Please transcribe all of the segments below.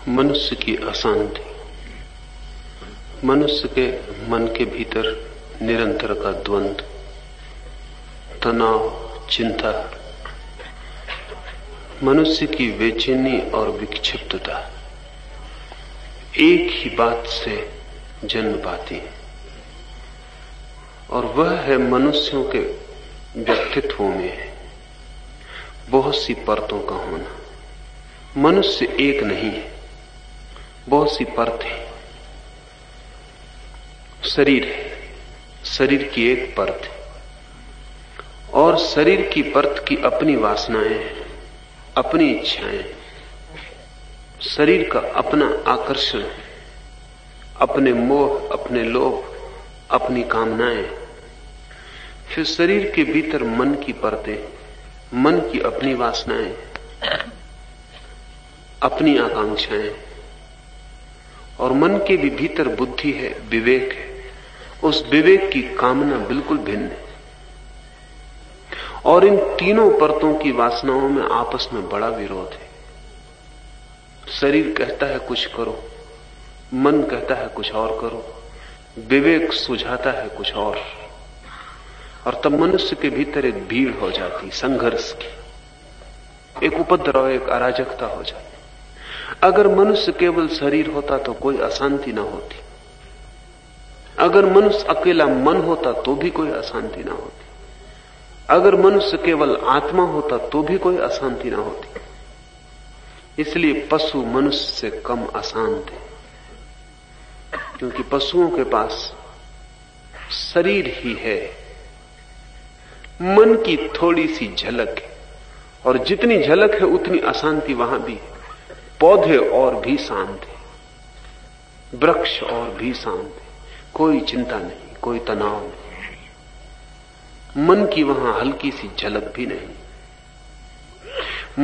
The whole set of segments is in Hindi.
मनुष्य की अशांति। मनुष्य के मन के भीतर निरंतर का द्वंद्व, तनाव, चिंता, मनुष्य की बेचैनी और विक्षिप्तता एक ही बात से जन्म पाती है, और वह है मनुष्यों के व्यक्तित्वों में बहुत सी परतों का होना। मनुष्य एक नहीं है, बहुत सी परत है। शरीर है, शरीर की एक परत है, और शरीर की परत की अपनी वासनाएं, अपनी इच्छाएं, शरीर का अपना आकर्षण, अपने मोह, अपने लोभ, अपनी कामनाएं। फिर शरीर के भीतर मन की परतें, मन की अपनी वासनाएं, अपनी आकांक्षाएं, और मन के भी भीतर बुद्धि है, विवेक है। उस विवेक की कामना बिल्कुल भिन्न है, और इन तीनों परतों की वासनाओं में आपस में बड़ा विरोध है। शरीर कहता है कुछ करो, मन कहता है कुछ और करो, विवेक सुझाता है कुछ और तब मनुष्य के भीतर एक भीड़ हो जाती, संघर्ष की, एक उपद्रव, एक अराजकता हो जाती। अगर मनुष्य केवल शरीर होता तो कोई अशांति ना होती। अगर मनुष्य अकेला मन होता तो भी कोई अशांति ना होती। अगर मनुष्य केवल आत्मा होता तो भी कोई अशांति ना होती। इसलिए पशु मनुष्य से कम अशांत है, क्योंकि पशुओं के पास शरीर ही है, मन की थोड़ी सी झलक है, और जितनी झलक है उतनी अशांति वहां भी है। पौधे और भी शांत है, वृक्ष और भी शांत है, कोई चिंता नहीं, कोई तनाव नहीं, मन की वहां हल्की सी झलक भी नहीं।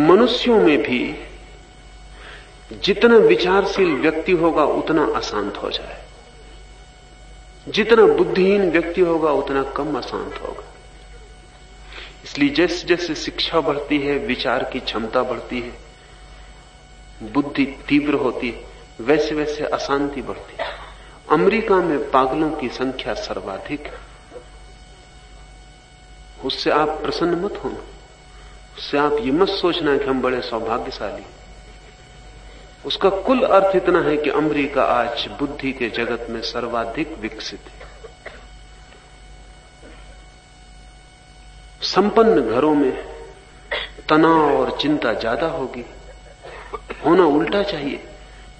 मनुष्यों में भी जितना विचारशील व्यक्ति होगा उतना अशांत हो जाए, जितना बुद्धिहीन व्यक्ति होगा उतना कम अशांत होगा। इसलिए जैसे जैसे शिक्षा बढ़ती है, विचार की क्षमता बढ़ती है, बुद्धि तीव्र होती है, वैसे वैसे अशांति बढ़ती है। अमेरिका में पागलों की संख्या सर्वाधिक है। उससे आप प्रसन्न मत होना, उससे आप ये मत सोचना कि हम बड़े सौभाग्यशाली। उसका कुल अर्थ इतना है कि अमेरिका आज बुद्धि के जगत में सर्वाधिक विकसित है। संपन्न घरों में तनाव और चिंता ज्यादा होगी, होना उल्टा चाहिए।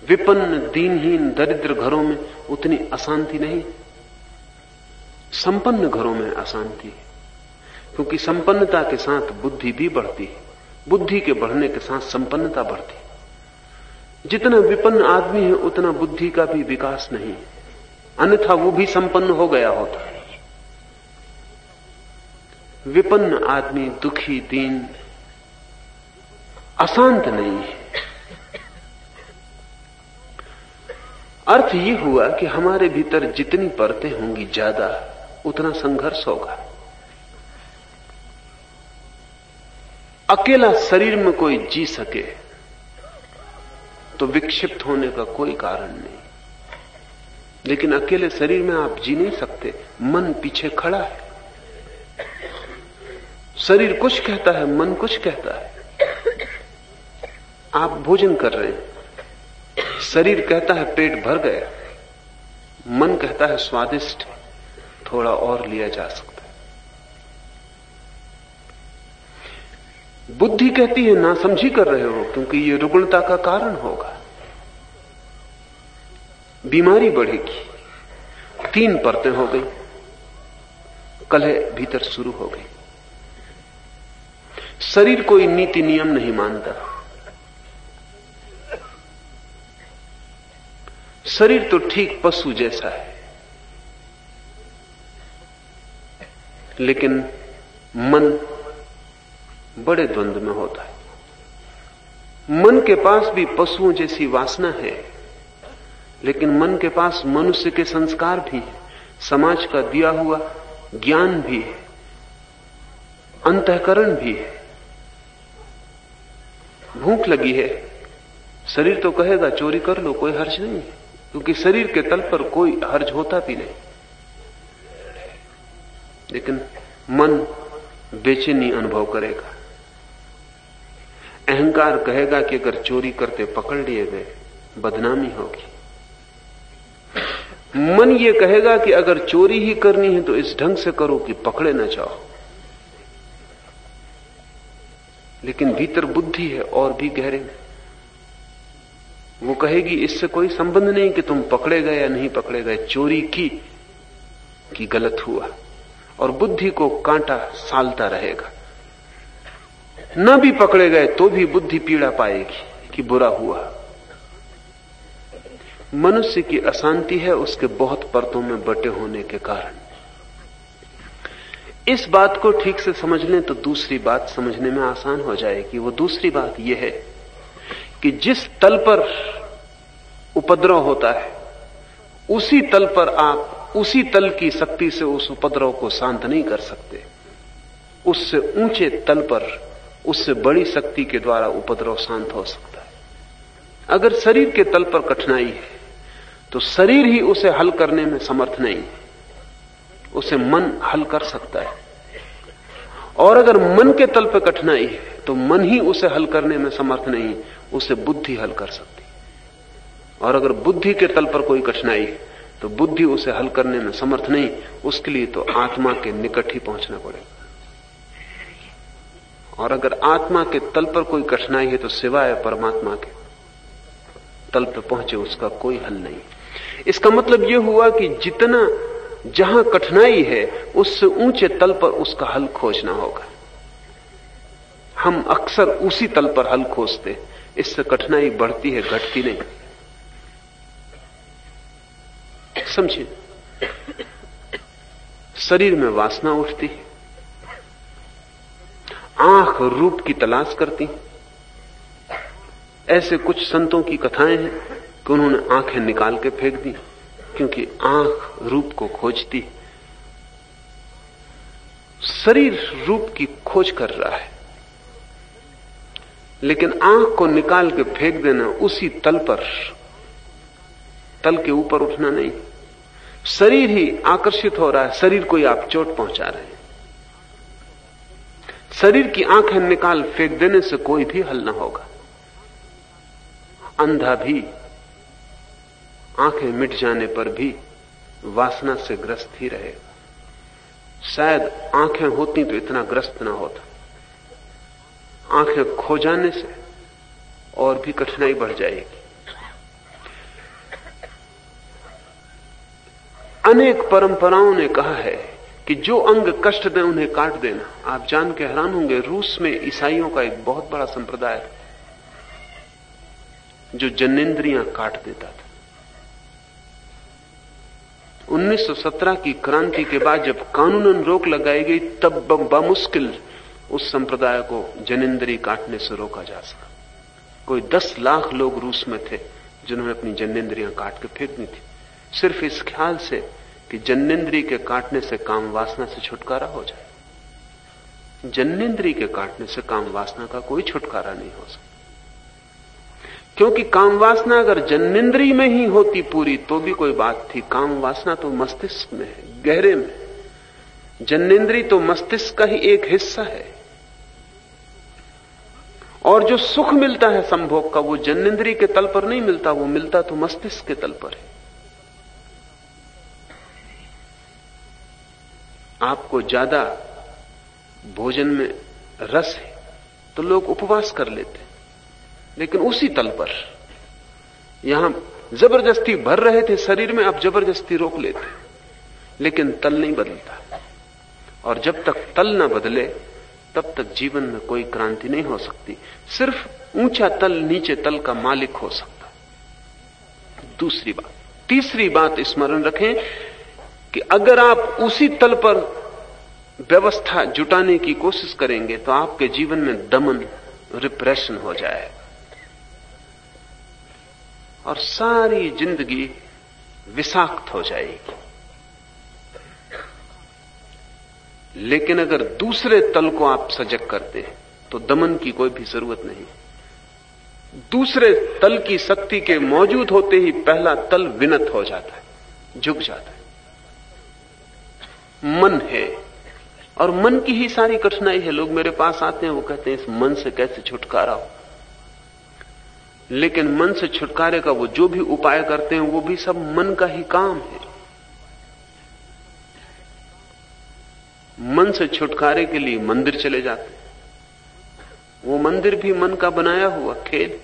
विपन्न, दीनहीन, दरिद्र घरों में उतनी अशांति नहीं। संपन्न घरों में अशांति है, क्योंकि संपन्नता के साथ बुद्धि भी बढ़ती है, बुद्धि के बढ़ने के साथ संपन्नता बढ़ती है। जितना विपन्न आदमी है उतना बुद्धि का भी विकास नहीं है, अन्यथा वो भी संपन्न हो गया होता है। विपन्न आदमी दुखी, दीन, अशांत नहीं है। अर्थ ये हुआ कि हमारे भीतर जितनी परतें होंगी ज्यादा, उतना संघर्ष होगा। अकेला शरीर में कोई जी सके तो विक्षिप्त होने का कोई कारण नहीं, लेकिन अकेले शरीर में आप जी नहीं सकते। मन पीछे खड़ा है, शरीर कुछ कहता है, मन कुछ कहता है। आप भोजन कर रहे हैं, शरीर कहता है पेट भर गया, मन कहता है स्वादिष्ट, थोड़ा और लिया जा सकता है। बुद्धि कहती है नासमझी कर रहे हो, क्योंकि ये रुग्णता का कारण होगा, बीमारी बढ़ेगी। 3 परतें हो गई, कलह भीतर शुरू हो गई। शरीर कोई नीति नियम नहीं मानता। शरीर तो ठीक पशु जैसा है, लेकिन मन बड़े द्वंद्व में होता है। मन के पास भी पशुओं जैसी वासना है, लेकिन मन के पास मनुष्य के संस्कार भी है, समाज का दिया हुआ ज्ञान भी है, अंतःकरण भी है। भूख लगी है, शरीर तो कहेगा चोरी कर लो, कोई हर्ज नहीं है, क्योंकि शरीर के तल पर कोई हर्ज होता भी नहीं। लेकिन मन बेचैनी अनुभव करेगा। अहंकार कहेगा कि अगर चोरी करते पकड़ लिए गए बदनामी होगी। मन ये कहेगा कि अगर चोरी ही करनी है तो इस ढंग से करो कि पकड़े ना जाओ। लेकिन भीतर बुद्धि है और भी गहरे में, वो कहेगी इससे कोई संबंध नहीं कि तुम पकड़े गए या नहीं पकड़े गए, चोरी की कि गलत हुआ। और बुद्धि को कांटा सालता रहेगा। न भी पकड़े गए तो भी बुद्धि पीड़ा पाएगी कि बुरा हुआ। मनुष्य की अशांति है उसके बहुत परतों में बटे होने के कारण। इस बात को ठीक से समझ लें तो दूसरी बात समझने में आसान हो जाएगी। वो दूसरी बात यह है कि जिस तल पर उपद्रव होता है उसी तल पर आप उसी तल की शक्ति से उस उपद्रव को शांत नहीं कर सकते। उससे ऊंचे तल पर उससे बड़ी शक्ति के द्वारा उपद्रव शांत हो सकता है। अगर शरीर के तल पर कठिनाई है तो शरीर ही उसे हल करने में समर्थ नहीं है, उसे मन हल कर सकता है। और अगर मन के तल पर कठिनाई है तो मन ही उसे हल करने में समर्थ नहीं, उसे बुद्धि हल कर सकती है। और अगर बुद्धि के तल पर कोई कठिनाई है तो बुद्धि उसे हल करने में समर्थ नहीं, उसके लिए तो आत्मा के निकट ही पहुंचना पड़ेगा। और अगर आत्मा के तल पर कोई कठिनाई है तो सिवाय परमात्मा के तल पर पहुंचे उसका कोई हल नहीं। इसका मतलब यह हुआ कि जितना जहां कठिनाई है उससे ऊंचे तल पर उसका हल खोजना होगा। हम अक्सर उसी तल पर हल खोजते, इससे कठिनाई बढ़ती है, घटती नहीं। समझिए, शरीर में वासना उठती है, आंख रूप की तलाश करती। ऐसे कुछ संतों की कथाएं हैं कि उन्होंने आंखें निकाल के फेंक दी, क्योंकि आंख रूप को खोजती। शरीर रूप की खोज कर रहा है, लेकिन आंख को निकाल के फेंक देना उसी तल पर, तल के ऊपर उठना नहीं। शरीर ही आकर्षित हो रहा है, शरीर को ही आप चोट पहुंचा रहे हैं। शरीर की आंखें निकाल फेंक देने से कोई भी हल ना होगा। अंधा भी आंखें मिट जाने पर भी वासना से ग्रस्त ही रहेगा। शायद आंखें होती तो इतना ग्रस्त ना होता। आंखें खो जाने से और भी कठिनाई बढ़ जाएगी। अनेक परंपराओं ने कहा है कि जो अंग कष्ट दें उन्हें काट देना। आप जान के हैरान होंगे, रूस में ईसाइयों का एक बहुत बड़ा संप्रदाय है जो जनेंद्रियां काट देता था। 1917 की क्रांति के बाद जब कानूनन रोक लगाई गई तब बामुश्किल उस संप्रदाय को जनेंद्री काटने से रोका जा सका। कोई 10 लाख लोग रूस में थे जिन्होंने अपनी जनेंद्रियां काट के फेंक दी थी, सिर्फ इस ख्याल से कि जनेंद्री के काटने से काम वासना से छुटकारा हो जाए। जनेंद्री के काटने से काम वासना का कोई छुटकारा नहीं हो सकता, क्योंकि काम वासना अगर जनेंद्री में ही होती पूरी तो भी कोई बात थी। काम वासना तो मस्तिष्क में है, गहरे में। जनेंद्री तो मस्तिष्क का ही एक हिस्सा है, और जो सुख मिलता है संभोग का वो जनेंद्री के तल पर नहीं मिलता, वो मिलता तो मस्तिष्क के तल पर है। आपको ज्यादा भोजन में रस है तो लोग उपवास कर लेते, लेकिन उसी तल पर यहां जबरदस्ती भर रहे थे शरीर में, अब जबरदस्ती रोक लेते, लेकिन तल नहीं बदलता। और जब तक तल ना बदले तब तक जीवन में कोई क्रांति नहीं हो सकती। सिर्फ ऊंचा तल नीचे तल का मालिक हो सकता। दूसरी बात, तीसरी बात स्मरण रखें कि अगर आप उसी तल पर व्यवस्था जुटाने की कोशिश करेंगे तो आपके जीवन में दमन, रिप्रेशन हो जाए और सारी जिंदगी विषाक्त हो जाएगी। लेकिन अगर दूसरे तल को आप सजग करते हैं तो दमन की कोई भी जरूरत नहीं। दूसरे तल की शक्ति के मौजूद होते ही पहला तल विनत हो जाता है, झुक जाता है। मन है और मन की ही सारी कठिनाई है। लोग मेरे पास आते हैं, वो कहते हैं इस मन से कैसे छुटकारा हो। लेकिन मन से छुटकारे का वो जो भी उपाय करते हैं वो भी सब मन का ही काम है। मन से छुटकारे के लिए मंदिर चले जाते हैं, वो मंदिर भी मन का बनाया हुआ खेल।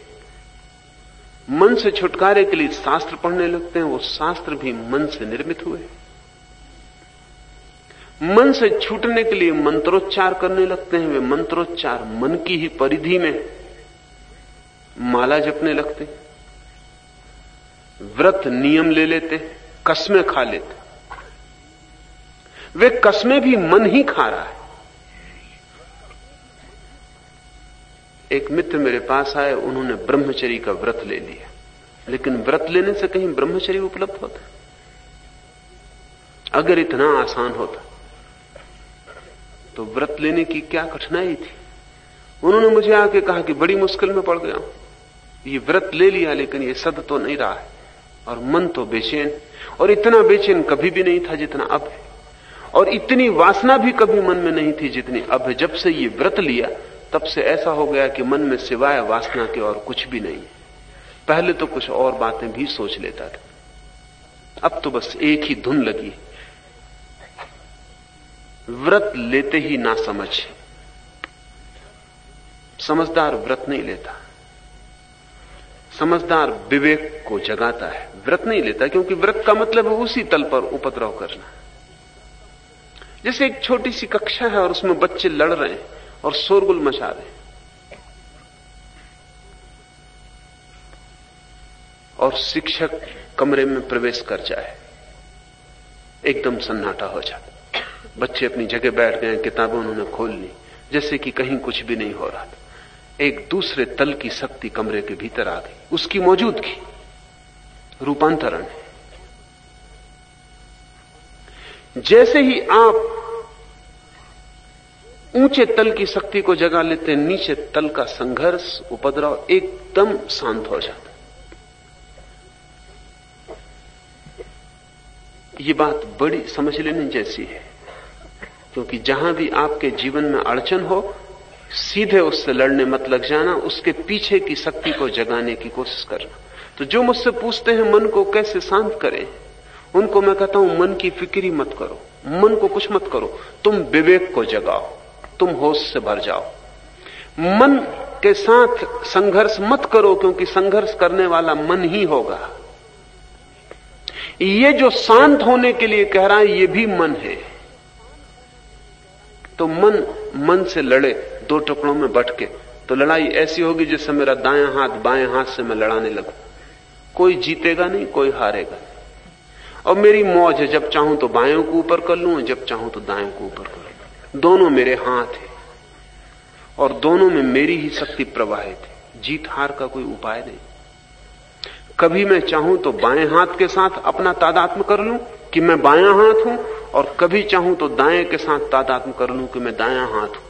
मन से छुटकारे के लिए शास्त्र पढ़ने लगते हैं, वो शास्त्र भी मन से निर्मित हुए। मन से छूटने के लिए मंत्रोच्चार करने लगते हैं, वे मंत्रोच्चार मन की ही परिधि में माला जपने लगते। व्रत नियम ले लेते, कस्में खा लेते। वे कस्में भी मन ही खा रहा है। एक मित्र मेरे पास आए, उन्होंने ब्रह्मचर्य का व्रत ले लिया, लेकिन व्रत लेने से कहीं ब्रह्मचर्य उपलब्ध होता? अगर इतना आसान होता तो व्रत लेने की क्या कठिनाई थी। उन्होंने मुझे आके कहा कि बड़ी मुश्किल में पड़ गया हूं, ये व्रत ले लिया लेकिन ये सद तो नहीं रहा है, और मन तो बेचैन, और इतना बेचैन कभी भी नहीं था जितना अब है, और इतनी वासना भी कभी मन में नहीं थी जितनी अब है। जब से ये व्रत लिया तब से ऐसा हो गया कि मन में सिवाय वासना के और कुछ भी नहीं है। पहले तो कुछ और बातें भी सोच लेता था, अब तो बस एक ही धुन लगी। व्रत लेते ही ना समझ, समझदार व्रत नहीं लेता। समझदार विवेक को जगाता है, व्रत नहीं लेता, क्योंकि व्रत का मतलब है उसी तल पर उपद्रव करना। जैसे एक छोटी सी कक्षा है और उसमें बच्चे लड़ रहे हैं और शोरगुल मचा रहे हैं, और शिक्षक कमरे में प्रवेश कर जाए, एकदम सन्नाटा हो जाता। बच्चे अपनी जगह बैठ गए, किताबें उन्होंने खोल ली, जैसे कि कहीं कुछ भी नहीं हो रहा था। एक दूसरे तल की शक्ति कमरे के भीतर आ गई, उसकी मौजूदगी रूपांतरण है। जैसे ही आप ऊंचे तल की शक्ति को जगा लेते हैं, नीचे तल का संघर्ष, उपद्रव एकदम शांत हो जाता है। ये बात बड़ी समझ लेने जैसी है, क्योंकि जहां भी आपके जीवन में अड़चन हो, सीधे उससे लड़ने मत लग जाना, उसके पीछे की शक्ति को जगाने की कोशिश करना। तो जो मुझसे पूछते हैं मन को कैसे शांत करें, उनको मैं कहता हूं मन की फिक्री मत करो, मन को कुछ मत करो, तुम विवेक को जगाओ, तुम होश से भर जाओ। मन के साथ संघर्ष मत करो, क्योंकि संघर्ष करने वाला मन ही होगा। ये जो शांत होने के लिए कह रहा है, ये भी मन है। तो मन से लड़े, दो टुकड़ों में बंट के, तो लड़ाई ऐसी होगी जैसे मेरा दायां हाथ बाएं हाथ से मैं लड़ाने लगूं। कोई जीतेगा नहीं, कोई हारेगा नहीं। और मेरी मौज है, जब चाहूं तो बाएं को ऊपर कर लूं, जब चाहूं तो दाएं को ऊपर कर लूं। दोनों मेरे हाथ है और दोनों में मेरी ही शक्ति प्रवाहित है। जीत हार का कोई उपाय नहीं। कभी मैं चाहूं तो बाएं हाथ के साथ अपना तादात्म्य कर लूं कि मैं बायां हाथ हूं, और कभी चाहूं तो दाएं के साथ तादात्म्य कर लूं कि मैं दायां हाथ हूं।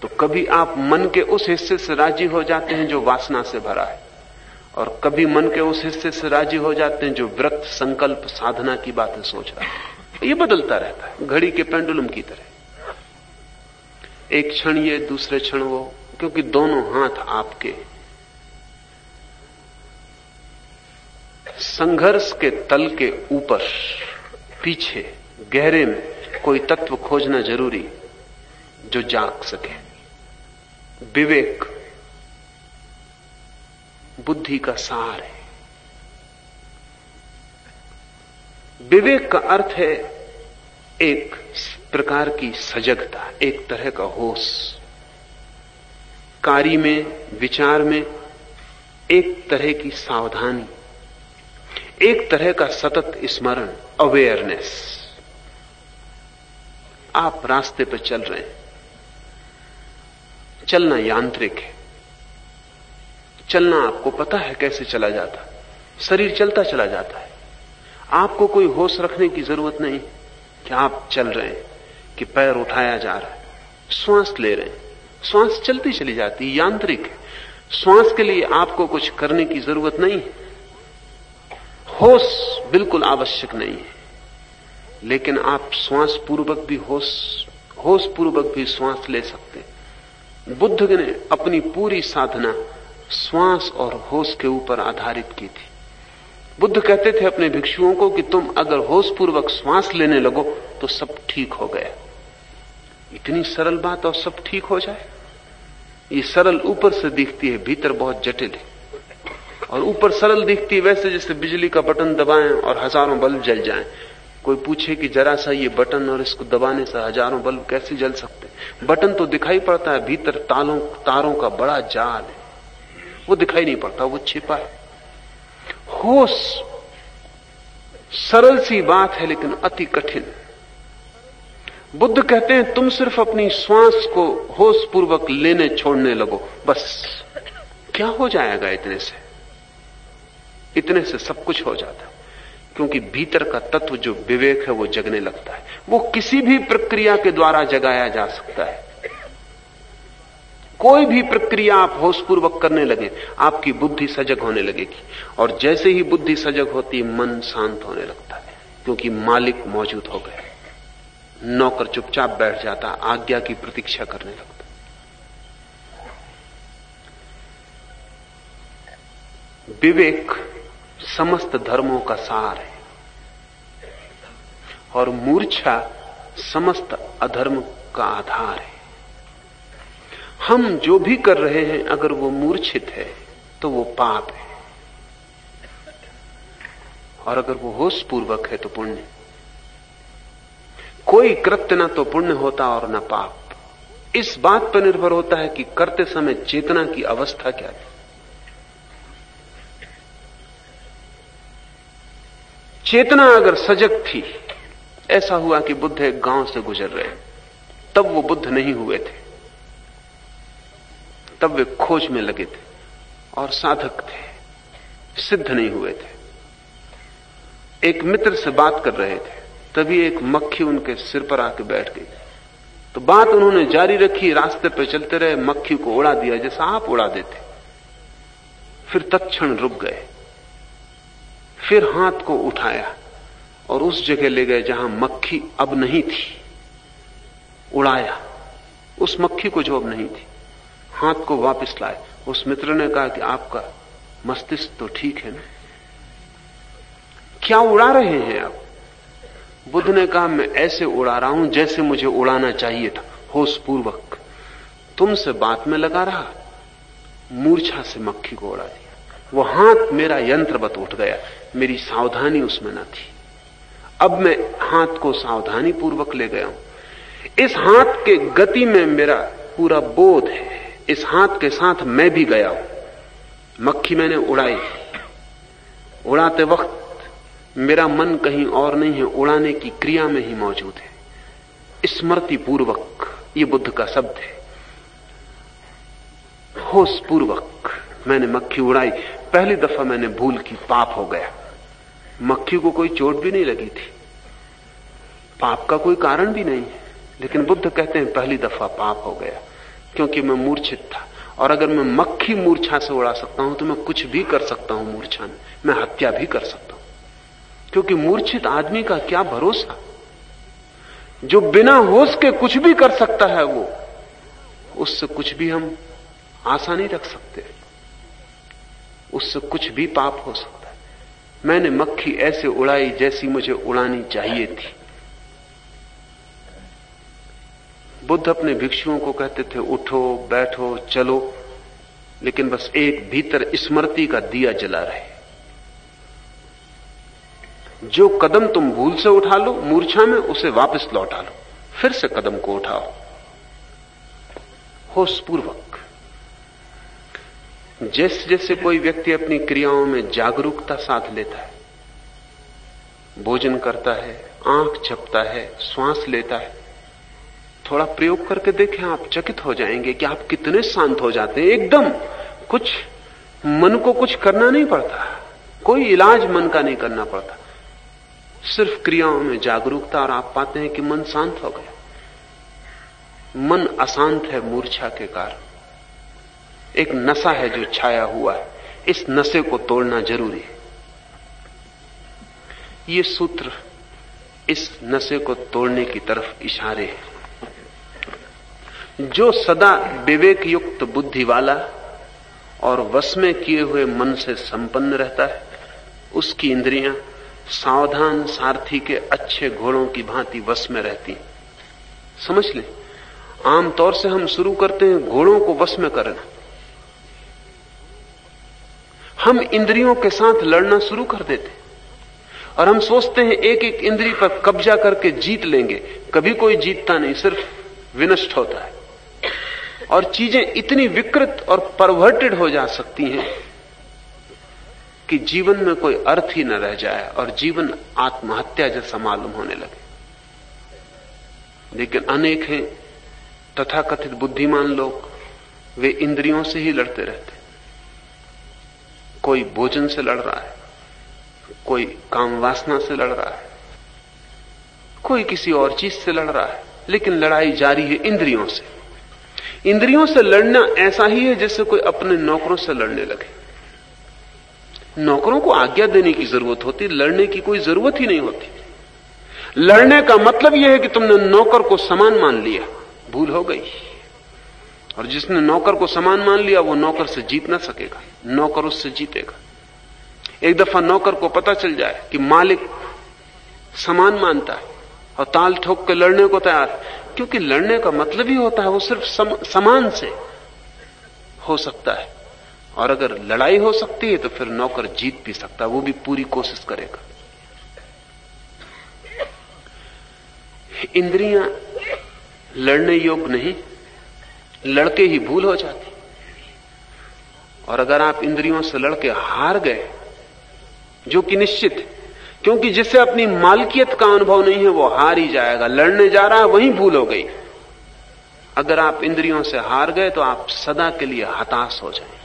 तो कभी आप मन के उस हिस्से से राजी हो जाते हैं जो वासना से भरा है, और कभी मन के उस हिस्से से राजी हो जाते हैं जो व्रत, संकल्प, साधना की बातें सोच रहा है। ये बदलता रहता है, घड़ी के पेंडुलम की तरह। एक क्षण ये, दूसरे क्षण वो, क्योंकि दोनों हाथ आपके। संघर्ष के तल के ऊपर, पीछे, गहरे में कोई तत्व खोजना जरूरी जो जाग सके। विवेक बुद्धि का सार है। विवेक का अर्थ है एक प्रकार की सजगता, एक तरह का होश। कार्य में, विचार में एक तरह की सावधानी, एक तरह का सतत स्मरण, अवेयरनेस। आप रास्ते पर चल रहे हैं, चलना यांत्रिक है। चलना आपको पता है कैसे चला जाता, शरीर चलता चला जाता है। आपको कोई होश रखने की जरूरत नहीं कि आप चल रहे हैं, कि पैर उठाया जा रहा है, श्वास ले रहे हैं, श्वास चलती चली जाती है, यांत्रिक है। श्वास के लिए आपको कुछ करने की जरूरत नहीं है, होश बिल्कुल आवश्यक नहीं है, लेकिन आप श्वास पूर्वक भी होश पूर्वक भी श्वास ले सकते हैं। बुद्ध ने अपनी पूरी साधना श्वास और होश के ऊपर आधारित की थी। बुद्ध कहते थे अपने भिक्षुओं को कि तुम अगर होश पूर्वक श्वास लेने लगो तो सब ठीक हो गया। इतनी सरल बात और सब ठीक हो जाए, ये सरल ऊपर से दिखती है, भीतर बहुत जटिल है। और ऊपर सरल दिखती है वैसे जैसे बिजली का बटन दबाएं और हजारों बल्ब जल जाएं। कोई पूछे कि जरा सा ये बटन और इसको दबाने से हजारों बल्ब कैसे जल सकते? बटन तो दिखाई पड़ता है, भीतर तारों का बड़ा जाल है, वो दिखाई नहीं पड़ता, वो छिपा है। होश सरल सी बात है लेकिन अति कठिन। बुद्ध कहते हैं तुम सिर्फ अपनी श्वास को होश पूर्वक लेने छोड़ने लगो, बस। क्या हो जाएगा इतने से? इतने से सब कुछ हो जाता है, क्योंकि भीतर का तत्व जो विवेक है वो जगने लगता है। वो किसी भी प्रक्रिया के द्वारा जगाया जा सकता है। कोई भी प्रक्रिया आप होशपूर्वक करने लगे, आपकी बुद्धि सजग होने लगेगी, और जैसे ही बुद्धि सजग होती है मन शांत होने लगता है, क्योंकि मालिक मौजूद हो गए। नौकर चुपचाप बैठ जाता, आज्ञा की प्रतीक्षा करने लगता। विवेक समस्त धर्मों का सार है, और मूर्छा समस्त अधर्म का आधार है। हम जो भी कर रहे हैं अगर वो मूर्छित है तो वो पाप है, और अगर वो होश पूर्वक है तो पुण्य। कोई कृत्य ना तो पुण्य होता और ना पाप। इस बात पर निर्भर होता है कि करते समय चेतना की अवस्था क्या है। चेतना अगर सजग थी, ऐसा हुआ कि बुद्ध एक गांव से गुजर रहे, तब वो बुद्ध नहीं हुए थे, तब वे खोज में लगे थे और साधक थे, सिद्ध नहीं हुए थे। एक मित्र से बात कर रहे थे, तभी एक मक्खी उनके सिर पर आके बैठ गई। तो बात उन्होंने जारी रखी, रास्ते पर चलते रहे, मक्खी को उड़ा दिया जैसा आप उड़ा देते। फिर तत्क्षण रुक गए, फिर हाथ को उठाया और उस जगह ले गए जहां मक्खी अब नहीं थी। उड़ाया उस मक्खी को जो अब नहीं थी, हाथ को वापस लाए। उस मित्र ने कहा कि आपका मस्तिष्क तो ठीक है ना, क्या उड़ा रहे हैं आप? बुद्ध ने कहा मैं ऐसे उड़ा रहा हूं जैसे मुझे उड़ाना चाहिए था, होश पूर्वक। तुमसे बात में लगा रहा, मूर्छा से मक्खी को उड़ा दिया। वो हाथ मेरा यंत्रवत उठ गया, मेरी सावधानी उसमें न थी। अब मैं हाथ को सावधानी पूर्वक ले गया हूं। इस हाथ के गति में मेरा पूरा बोध है, इस हाथ के साथ मैं भी गया हूं। मक्खी मैंने उड़ाई, उड़ाते वक्त मेरा मन कहीं और नहीं है, उड़ाने की क्रिया में ही मौजूद है। स्मृति पूर्वक, ये बुद्ध का शब्द है। होश पूर्वक मैंने मक्खी उड़ाई। पहली दफा मैंने भूल की, पाप हो गया। मक्खी को कोई चोट भी नहीं लगी थी, पाप का कोई कारण भी नहीं है, लेकिन बुद्ध कहते हैं पहली दफा पाप हो गया, क्योंकि मैं मूर्छित था। और अगर मैं मक्खी मूर्छा से उड़ा सकता हूं तो मैं कुछ भी कर सकता हूं मूर्छा में, मैं हत्या भी कर सकता हूं। क्योंकि मूर्छित आदमी का क्या भरोसा, जो बिना होश के कुछ भी कर सकता है, वो उससे कुछ भी हम आशा नहीं रख सकते, उससे कुछ भी पाप हो सकता है। मैंने मक्खी ऐसे उड़ाई जैसी मुझे उड़ानी चाहिए थी। बुद्ध अपने भिक्षुओं को कहते थे उठो, बैठो, चलो, लेकिन बस एक भीतर स्मृति का दिया जला रहे। जो कदम तुम भूल से उठा लो मूर्छा में, उसे वापस लौटा लो, फिर से कदम को उठाओ होश पूर्वक। जैसे जैसे कोई व्यक्ति अपनी क्रियाओं में जागरूकता साथ लेता है, भोजन करता है, आंख झपकता है, श्वास लेता है, थोड़ा प्रयोग करके देखें, आप चकित हो जाएंगे कि आप कितने शांत हो जाते हैं एकदम। कुछ मन को कुछ करना नहीं पड़ता, कोई इलाज मन का नहीं करना पड़ता, सिर्फ क्रियाओं में जागरूकता, और आप पाते हैं कि मन शांत हो गया। मन अशांत है मूर्छा के कारण। एक नशा है जो छाया हुआ है। इस नशे को तोड़ना जरूरी है। ये सूत्र इस नशे को तोड़ने की तरफ इशारे हैं। जो सदा विवेक युक्त बुद्धि वाला और वश में किए हुए मन से संपन्न रहता है, उसकी इंद्रियां सावधान सारथी के अच्छे घोड़ों की भांति वश में रहती। समझ लें, आमतौर से हम शुरू करते हैं घोड़ों को वश में करना। हम इंद्रियों के साथ लड़ना शुरू कर देते और हम सोचते हैं एक एक इंद्री पर कब्जा करके जीत लेंगे। कभी कोई जीतता नहीं, सिर्फ विनष्ट होता है। और चीजें इतनी विकृत और परवर्टेड हो जा सकती हैं कि जीवन में कोई अर्थ ही न रह जाए और जीवन आत्महत्या जैसा मालूम होने लगे। लेकिन अनेक हैं तथाकथित बुद्धिमान लोग, वे इंद्रियों से ही लड़ते रहते। कोई भोजन से लड़ रहा है, कोई काम वासना से लड़ रहा है, कोई किसी और चीज से लड़ रहा है, लेकिन लड़ाई जारी है इंद्रियों से। इंद्रियों से लड़ना ऐसा ही है जैसे कोई अपने नौकरों से लड़ने लगे। नौकरों को आज्ञा देने की जरूरत होती, लड़ने की कोई जरूरत ही नहीं होती। लड़ने का मतलब यह है कि तुमने नौकर को समान मान लिया, भूल हो गई। और जिसने नौकर को समान मान लिया वो नौकर से जीत ना सकेगा, नौकर उससे जीतेगा। एक दफा नौकर को पता चल जाए कि मालिक समान मानता है और ताल ठोक के लड़ने को तैयार है, क्योंकि लड़ने का मतलब ही होता है वो सिर्फ समान से हो सकता है। और अगर लड़ाई हो सकती है तो फिर नौकर जीत भी सकता है, वो भी पूरी कोशिश करेगा। इंद्रियां लड़ने योग्य नहीं, लड़के ही भूल हो जाती। और अगर आप इंद्रियों से लड़के हार गए, जो कि निश्चित है, क्योंकि जिसे अपनी मालकियत का अनुभव नहीं है वो हार ही जाएगा। लड़ने जा रहा है, वहीं भूल हो गई। अगर आप इंद्रियों से हार गए तो आप सदा के लिए हताश हो जाएंगे।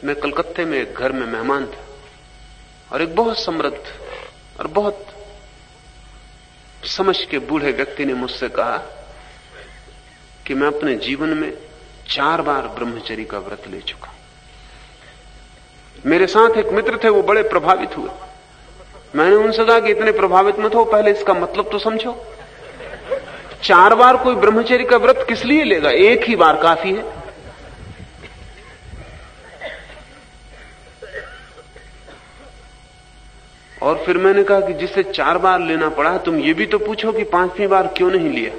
मैं कलकत्ते में एक घर में मेहमान था और एक बहुत समृद्ध और बहुत समझ के बूढ़े व्यक्ति ने मुझसे कहा कि मैं अपने जीवन में 4 बार ब्रह्मचर्य का व्रत ले चुका। मेरे साथ एक मित्र थे, वो बड़े प्रभावित हुए। मैंने उनसे कहा कि इतने प्रभावित मत हो, पहले इसका मतलब तो समझो। 4 बार कोई ब्रह्मचर्य का व्रत किस लिए लेगा? एक ही बार काफी है। और फिर मैंने कहा कि जिसे 4 बार लेना पड़ा, तुम ये भी तो पूछो कि 5वीं बार क्यों नहीं लिया।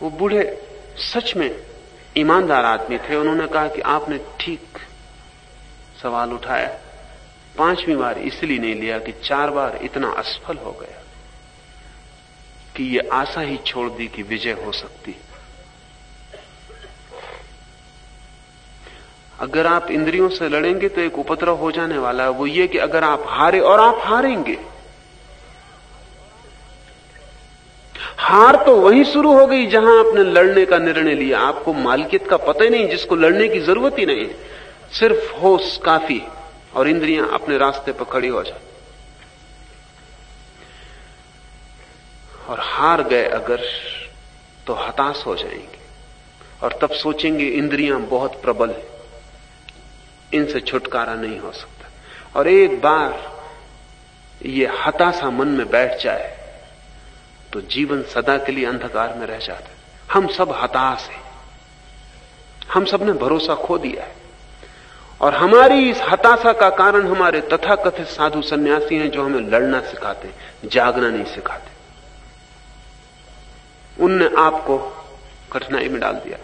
वो बूढ़े सच में ईमानदार आदमी थे। उन्होंने कहा कि आपने ठीक सवाल उठाया। 5वीं बार इसलिए नहीं लिया कि 4 बार इतना असफल हो गया कि ये आशा ही छोड़ दी कि विजय हो सकती। अगर आप इंद्रियों से लड़ेंगे तो एक उपद्रव हो जाने वाला है, वो ये कि अगर आप हारे, और आप हारेंगे। हार तो वहीं शुरू हो गई जहां आपने लड़ने का निर्णय लिया। आपको मालकियत का पता ही नहीं, जिसको लड़ने की जरूरत ही नहीं, सिर्फ होश काफी, और इंद्रियां अपने रास्ते पर खड़ी हो जाती। और हार गए अगर तो हताश हो जाएंगे और तब सोचेंगे इंद्रियां बहुत प्रबल है, इनसे छुटकारा नहीं हो सकता। और एक बार ये हताशा मन में बैठ जाए तो जीवन सदा के लिए अंधकार में रह जाता है। हम सब हताश हैं, हम सब ने भरोसा खो दिया है। और हमारी इस हताशा का कारण हमारे तथाकथित साधु सन्यासी हैं, जो हमें लड़ना सिखाते, जागना नहीं सिखाते। उनने आपको कठिनाई में डाल दिया।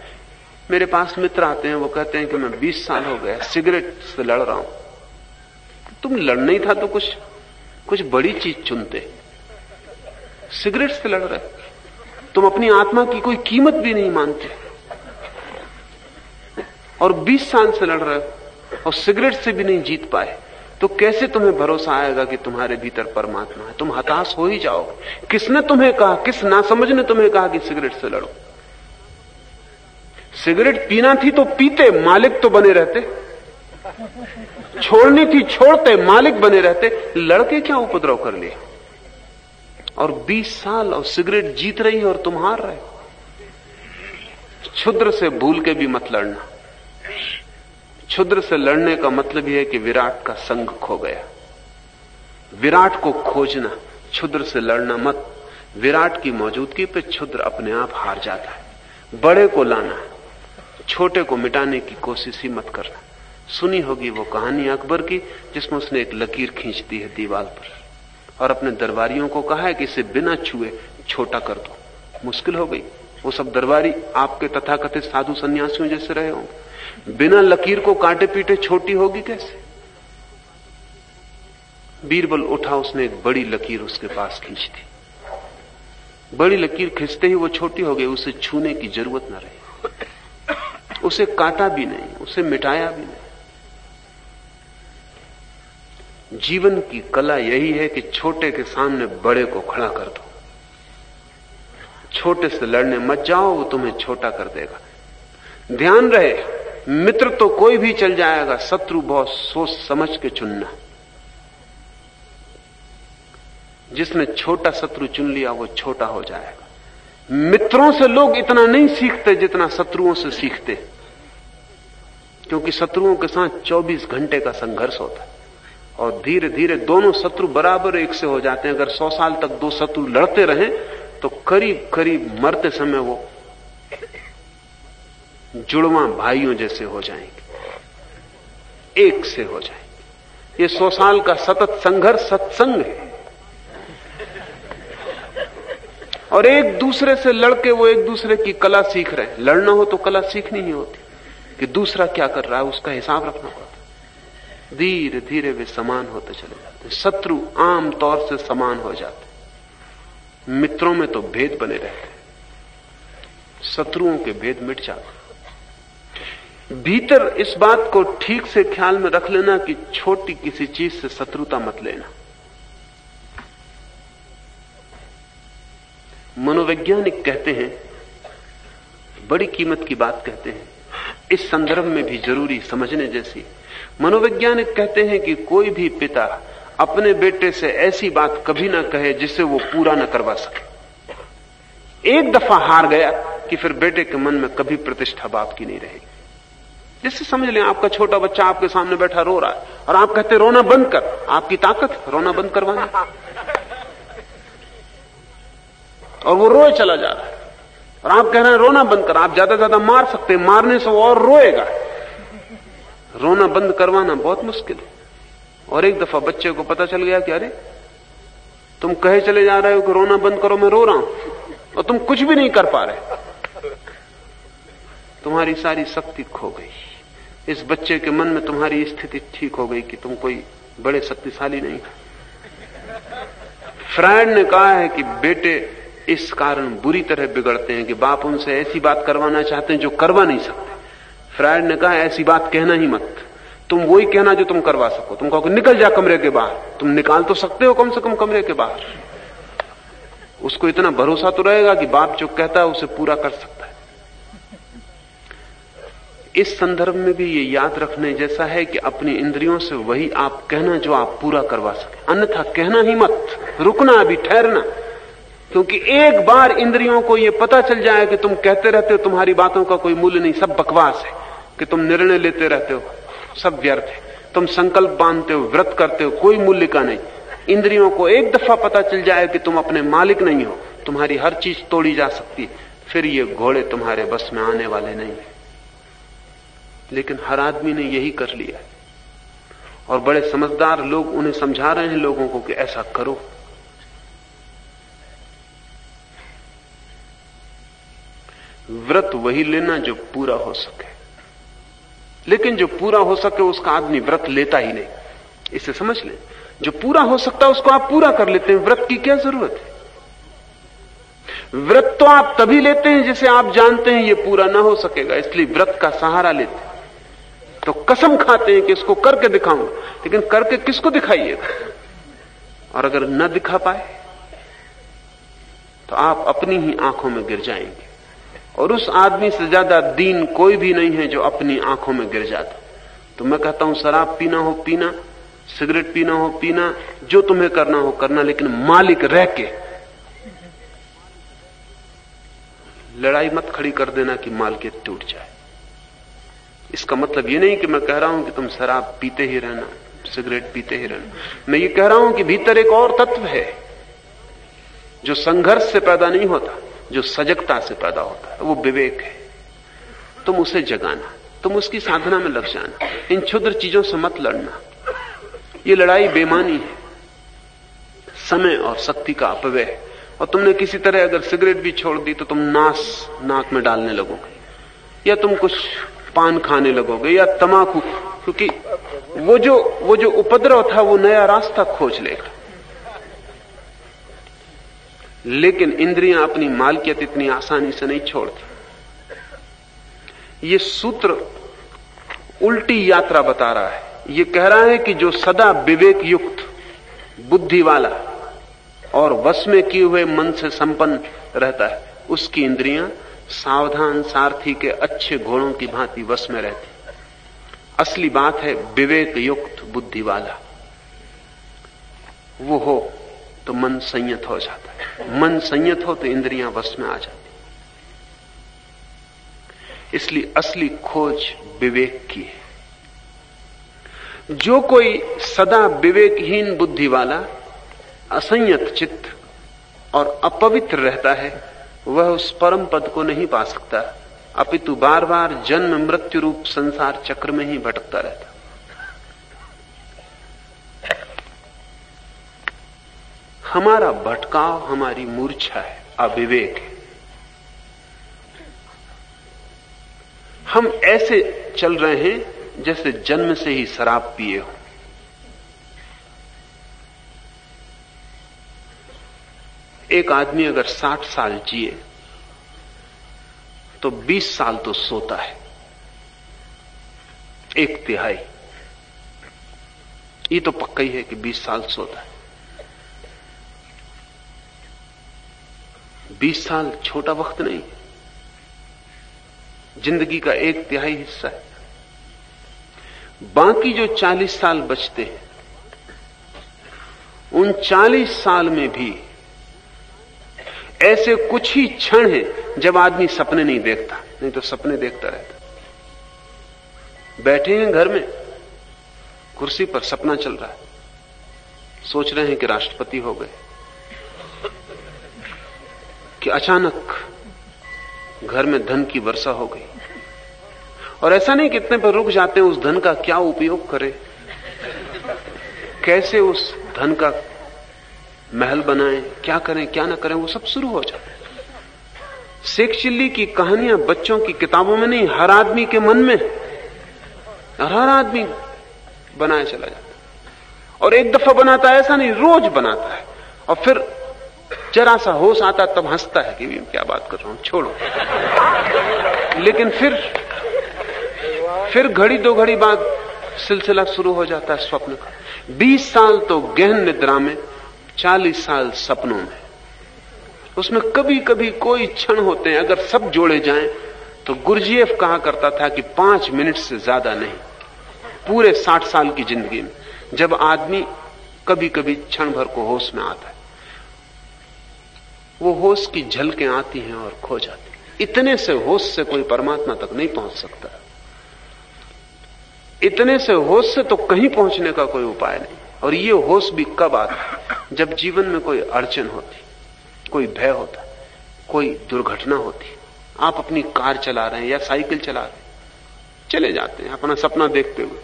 मेरे पास मित्र आते हैं, वो कहते हैं कि मैं 20 साल हो गया सिगरेट से लड़ रहा हूं। तुम लड़ना ही था तो कुछ बड़ी चीज चुनते। सिगरेट से लड़ रहे, तुम अपनी आत्मा की कोई कीमत भी नहीं मानते, और 20 साल से लड़ रहे हो और सिगरेट से भी नहीं जीत पाए, तो कैसे तुम्हें भरोसा आएगा कि तुम्हारे भीतर परमात्मा है? तुम हताश हो ही जाओगे। किसने तुम्हें कहा, किस नासमझ ने तुम्हें कहा कि सिगरेट से लड़ो? सिगरेट पीना थी तो पीते, मालिक तो बने रहते। छोड़नी थी छोड़ते, मालिक बने रहते। लड़के क्या उपद्रव कर लिया? और 20 साल और सिगरेट जीत रही है और तुम हार रहे हो। क्षुद्र से भूल के भी मत लड़ना। क्षुद्र से लड़ने का मतलब यह है कि विराट का संग खो गया। विराट को खोजना, क्षुद्र से लड़ना मत। विराट की मौजूदगी पे क्षुद्र अपने आप हार जाता है। बड़े को लाना, छोटे को मिटाने की कोशिश ही मत करना। सुनी होगी वो कहानी अकबर की, जिसमें उसने एक लकीर खींच दी है दीवार पर और अपने दरबारियों को कहा है कि इसे बिना छुए छोटा कर दो। मुश्किल हो गई। वो सब दरबारी आपके तथाकथित साधु सन्यासियों जैसे रहे होंगे। बिना लकीर को कांटे पीटे छोटी होगी कैसे? बीरबल उठा, उसने एक बड़ी लकीर उसके पास खींच दी। बड़ी लकीर खींचते ही वो छोटी हो गई। उसे छूने की जरूरत न रही, उसे काटा भी नहीं, उसे मिटाया भी नहीं। जीवन की कला यही है कि छोटे के सामने बड़े को खड़ा कर दो। छोटे से लड़ने मत जाओ, वो तुम्हें छोटा कर देगा। ध्यान रहे, मित्र तो कोई भी चल जाएगा, शत्रु बहुत सोच समझ के चुनना। जिसने छोटा शत्रु चुन लिया वो छोटा हो जाएगा। मित्रों से लोग इतना नहीं सीखते जितना शत्रुओं से सीखते, क्योंकि शत्रुओं के साथ 24 घंटे का संघर्ष होता है और धीरे धीरे दोनों शत्रु बराबर एक से हो जाते हैं। अगर 100 साल तक दो शत्रु लड़ते रहें तो करीब करीब मरते समय वो जुड़वां भाइयों जैसे हो जाएंगे, एक से हो जाएंगे। ये 100 साल का सतत संघर्ष सत्संग है। और एक दूसरे से लड़के वो एक दूसरे की कला सीख रहे हैं। लड़ना हो तो कला सीखनी ही होती कि दूसरा क्या कर रहा है उसका हिसाब रखना पड़ता। धीरे धीरे वे समान होते चले जाते। शत्रु आम तौर से समान हो जाते, मित्रों में तो भेद बने रहते, शत्रुओं के भेद मिट जाते। भीतर इस बात को ठीक से ख्याल में रख लेना कि छोटी किसी चीज से शत्रुता मत लेना। मनोवैज्ञानिक कहते हैं, बड़ी कीमत की बात कहते हैं, इस संदर्भ में भी जरूरी समझने जैसी। मनोवैज्ञानिक कहते हैं कि कोई भी पिता अपने बेटे से ऐसी बात कभी ना कहे जिसे वो पूरा ना करवा सके। एक दफा हार गया कि फिर बेटे के मन में कभी प्रतिष्ठा बाप की नहीं रहेगी। जिससे समझ लें, आपका छोटा बच्चा आपके सामने बैठा रो रहा है और आप कहते रोना बंद कर। आपकी ताकत रोना बंद करवाना, और वो रोए चला जा रहा है और आप कह रहे हैं रोना बंद कर। आप ज्यादा ज्यादा मार सकते हैं, मारने से वो और रोएगा। रोना बंद करवाना बहुत मुश्किल है। और एक दफा बच्चे को पता चल गया कि अरे तुम कहे चले जा रहे हो कि रोना बंद करो, मैं रो रहा हूं, और तुम कुछ भी नहीं कर पा रहे, तुम्हारी सारी शक्ति खो गई। इस बच्चे के मन में तुम्हारी स्थिति ठीक हो गई कि तुम कोई बड़े शक्तिशाली नहीं। फ्रायड ने कहा है कि बेटे इस कारण बुरी तरह बिगड़ते हैं कि बाप उनसे ऐसी बात करवाना चाहते हैं जो करवा नहीं सकते। फ्रायड ने कहा ऐसी बात कहना ही मत, तुम वही कहना जो तुम करवा सको। तुम कहो निकल जा कमरे के बाहर, तुम निकाल तो सकते हो कम से कम कमरे के बाहर। उसको इतना भरोसा तो रहेगा कि बाप जो कहता है उसे पूरा कर सकता है। इस संदर्भ में भी ये याद रखने जैसा है कि अपनी इंद्रियों से वही आप कहना जो आप पूरा करवा सके, अन्यथा कहना ही मत, रुकना, अभी ठहरना। क्योंकि एक बार इंद्रियों को यह पता चल जाए कि तुम कहते रहते हो तुम्हारी बातों का कोई मूल्य नहीं, सब बकवास है, कि तुम निर्णय लेते रहते हो सब व्यर्थ है, तुम संकल्प बांधते हो, व्रत करते हो, कोई मूल्य का नहीं। इंद्रियों को एक दफा पता चल जाए कि तुम अपने मालिक नहीं हो, तुम्हारी हर चीज तोड़ी जा सकती है, फिर ये घोड़े तुम्हारे बस में आने वाले नहीं है। लेकिन हर आदमी ने यही कर लिया है और बड़े समझदार लोग उन्हें समझा रहे हैं लोगों को कि ऐसा करो। व्रत वही लेना जो पूरा हो सके, लेकिन जो पूरा हो सके उसका आदमी व्रत लेता ही नहीं। इसे समझ लें, जो पूरा हो सकता है उसको आप पूरा कर लेते हैं, व्रत की क्या जरूरत है। व्रत तो आप तभी लेते हैं जिसे आप जानते हैं ये पूरा ना हो सकेगा, इसलिए व्रत का सहारा लेते हैं। तो कसम खाते हैं कि इसको करके दिखाऊंगा, लेकिन करके किसको दिखाइएगा? और अगर न दिखा पाए तो आप अपनी ही आंखों में गिर जाएंगे। और उस आदमी से ज्यादा दीन कोई भी नहीं है जो अपनी आंखों में गिर जाता। तो मैं कहता हूं शराब पीना हो पीना, सिगरेट पीना हो पीना, जो तुम्हें करना हो करना, लेकिन मालिक रह के लड़ाई मत खड़ी कर देना कि मालकियत टूट जाए। इसका मतलब ये नहीं कि मैं कह रहा हूं कि तुम शराब पीते ही रहना, सिगरेट पीते ही रहना। मैं ये कह रहा हूं कि भीतर एक और तत्व है जो संघर्ष से पैदा नहीं होता, जो सजगता से पैदा होता है, वो विवेक है। तुम उसे जगाना, तुम उसकी साधना में लग जाना, इन क्षुद्र चीजों से मत लड़ना। ये लड़ाई बेमानी है, समय और शक्ति का अपव्यय। और तुमने किसी तरह अगर सिगरेट भी छोड़ दी तो तुम नाक में डालने लगोगे, या तुम कुछ पान खाने लगोगे, या तमाकू, क्योंकि वो जो उपद्रव था वो नया रास्ता खोज लेगा। लेकिन इंद्रियां अपनी मालकियत इतनी आसानी से नहीं छोड़ती। ये सूत्र उल्टी यात्रा बता रहा है। ये कह रहा है कि जो सदा विवेक युक्त, बुद्धि वाला और वश में किए हुए मन से संपन्न रहता है, उसकी इंद्रियां सावधान सारथी के अच्छे घोड़ों की भांति वश में रहती। असली बात है विवेक युक्त बुद्धि वाला वो हो तो मन संयत हो जाता है। मन संयत हो तो इंद्रियां वश में आ जाती। इसलिए असली खोज विवेक की है। जो कोई सदा विवेकहीन बुद्धि वाला, असंयत चित्त और अपवित्र रहता है, वह उस परम पद को नहीं पा सकता, अपितु बार बार जन्म मृत्यु रूप संसार चक्र में ही भटकता रहता। हमारा भटकाव हमारी मूर्छा है, अविवेक है। हम ऐसे चल रहे हैं जैसे जन्म से ही शराब पिए हो। एक आदमी अगर 60 साल जिए तो 20 साल तो सोता है, 1/3। ये तो पक्का ही है कि 20 साल सोता है। 20 साल छोटा वक्त नहीं, जिंदगी का 1/3 हिस्सा है। बाकी जो 40 साल बचते हैं, उन 40 साल में भी ऐसे कुछ ही क्षण हैं जब आदमी सपने नहीं देखता, नहीं तो सपने देखता रहता। बैठे हैं घर में, कुर्सी पर सपना चल रहा है, सोच रहे हैं कि राष्ट्रपति हो गए, कि अचानक घर में धन की वर्षा हो गई। और ऐसा नहीं कि इतने पर रुक जाते हैं, उस धन का क्या उपयोग करें, कैसे उस धन का महल बनाएं, क्या करें क्या ना करें, वो सब शुरू हो जाता है। शेख चिल्ली की कहानियां बच्चों की किताबों में नहीं, हर आदमी के मन में, हर आदमी बनाया चला जाता है। और एक दफा बनाता है ऐसा नहीं, रोज बनाता है। और फिर जरा सा होश आता तब हंसता है कि क्या बात कर रहा हूं, छोड़ो। लेकिन फिर घड़ी 2 घड़ी बाद सिलसिला शुरू हो जाता है स्वप्न का। 20 साल तो गहन निद्रा में, 40 साल सपनों में। उसमें कभी कभी कोई क्षण होते हैं, अगर सब जोड़े जाएं तो गुरजीएफ कहा करता था कि 5 मिनट से ज्यादा नहीं पूरे 60 साल की जिंदगी में, जब आदमी कभी कभी क्षण भर को होश में आता है। वो होश की झलकें आती हैं और खो जाती हैं। इतने से होश से कोई परमात्मा तक नहीं पहुंच सकता। इतने से होश से तो कहीं पहुंचने का कोई उपाय नहीं। और ये होश भी कब आता है? जब जीवन में कोई अड़चन होती, कोई भय होता, कोई दुर्घटना होती। आप अपनी कार चला रहे हैं या साइकिल चला रहे हैं, चले जाते हैं अपना सपना देखते हुए,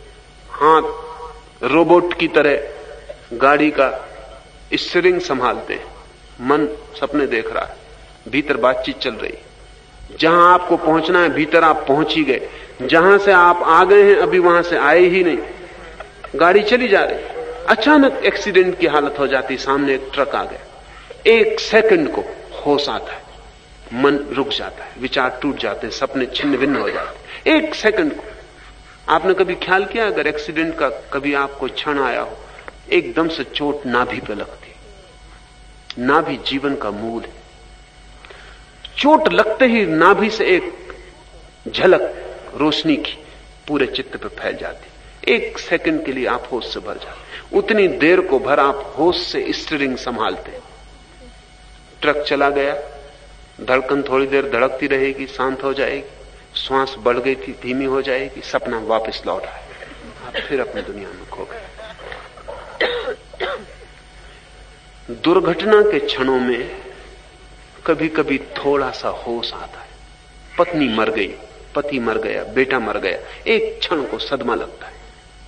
हाथ रोबोट की तरह गाड़ी का स्टीयरिंग संभालते हैं, मन सपने देख रहा है, भीतर बातचीत चल रही। जहां आपको पहुंचना है भीतर आप पहुंच ही गए, जहां से आप आ गए हैं अभी वहां से आए ही नहीं, गाड़ी चली जा रही। अचानक एक्सीडेंट की हालत हो जाती, सामने एक ट्रक आ गया, 1 सेकंड को होश आता है, मन रुक जाता है, विचार टूट जाते हैं, सपने छिन्न भिन्न हो जाते हैं। 1 सेकंड को आपने कभी ख्याल किया, अगर एक्सीडेंट का कभी आपको क्षण आया हो, एकदम से चोट नाभि पे लगती। नाभि जीवन का मूल है। चोट लगते ही नाभि से एक झलक रोशनी की पूरे चित्त पे फैल जाती। 1 सेकंड के लिए आप होश से भर जाते। उतनी देर को भर आप होश से स्टीयरिंग संभालते। ट्रक चला गया, धड़कन थोड़ी देर धड़कती रहेगी, शांत हो जाएगी, श्वास बढ़ गई थी धीमी हो जाएगी, सपना वापस लौट आए, आप फिर अपनी दुनिया में खो गए। दुर्घटना के क्षणों में कभी कभी थोड़ा सा होश आता है। पत्नी मर गई, पति मर गया, बेटा मर गया, एक क्षण को सदमा लगता है,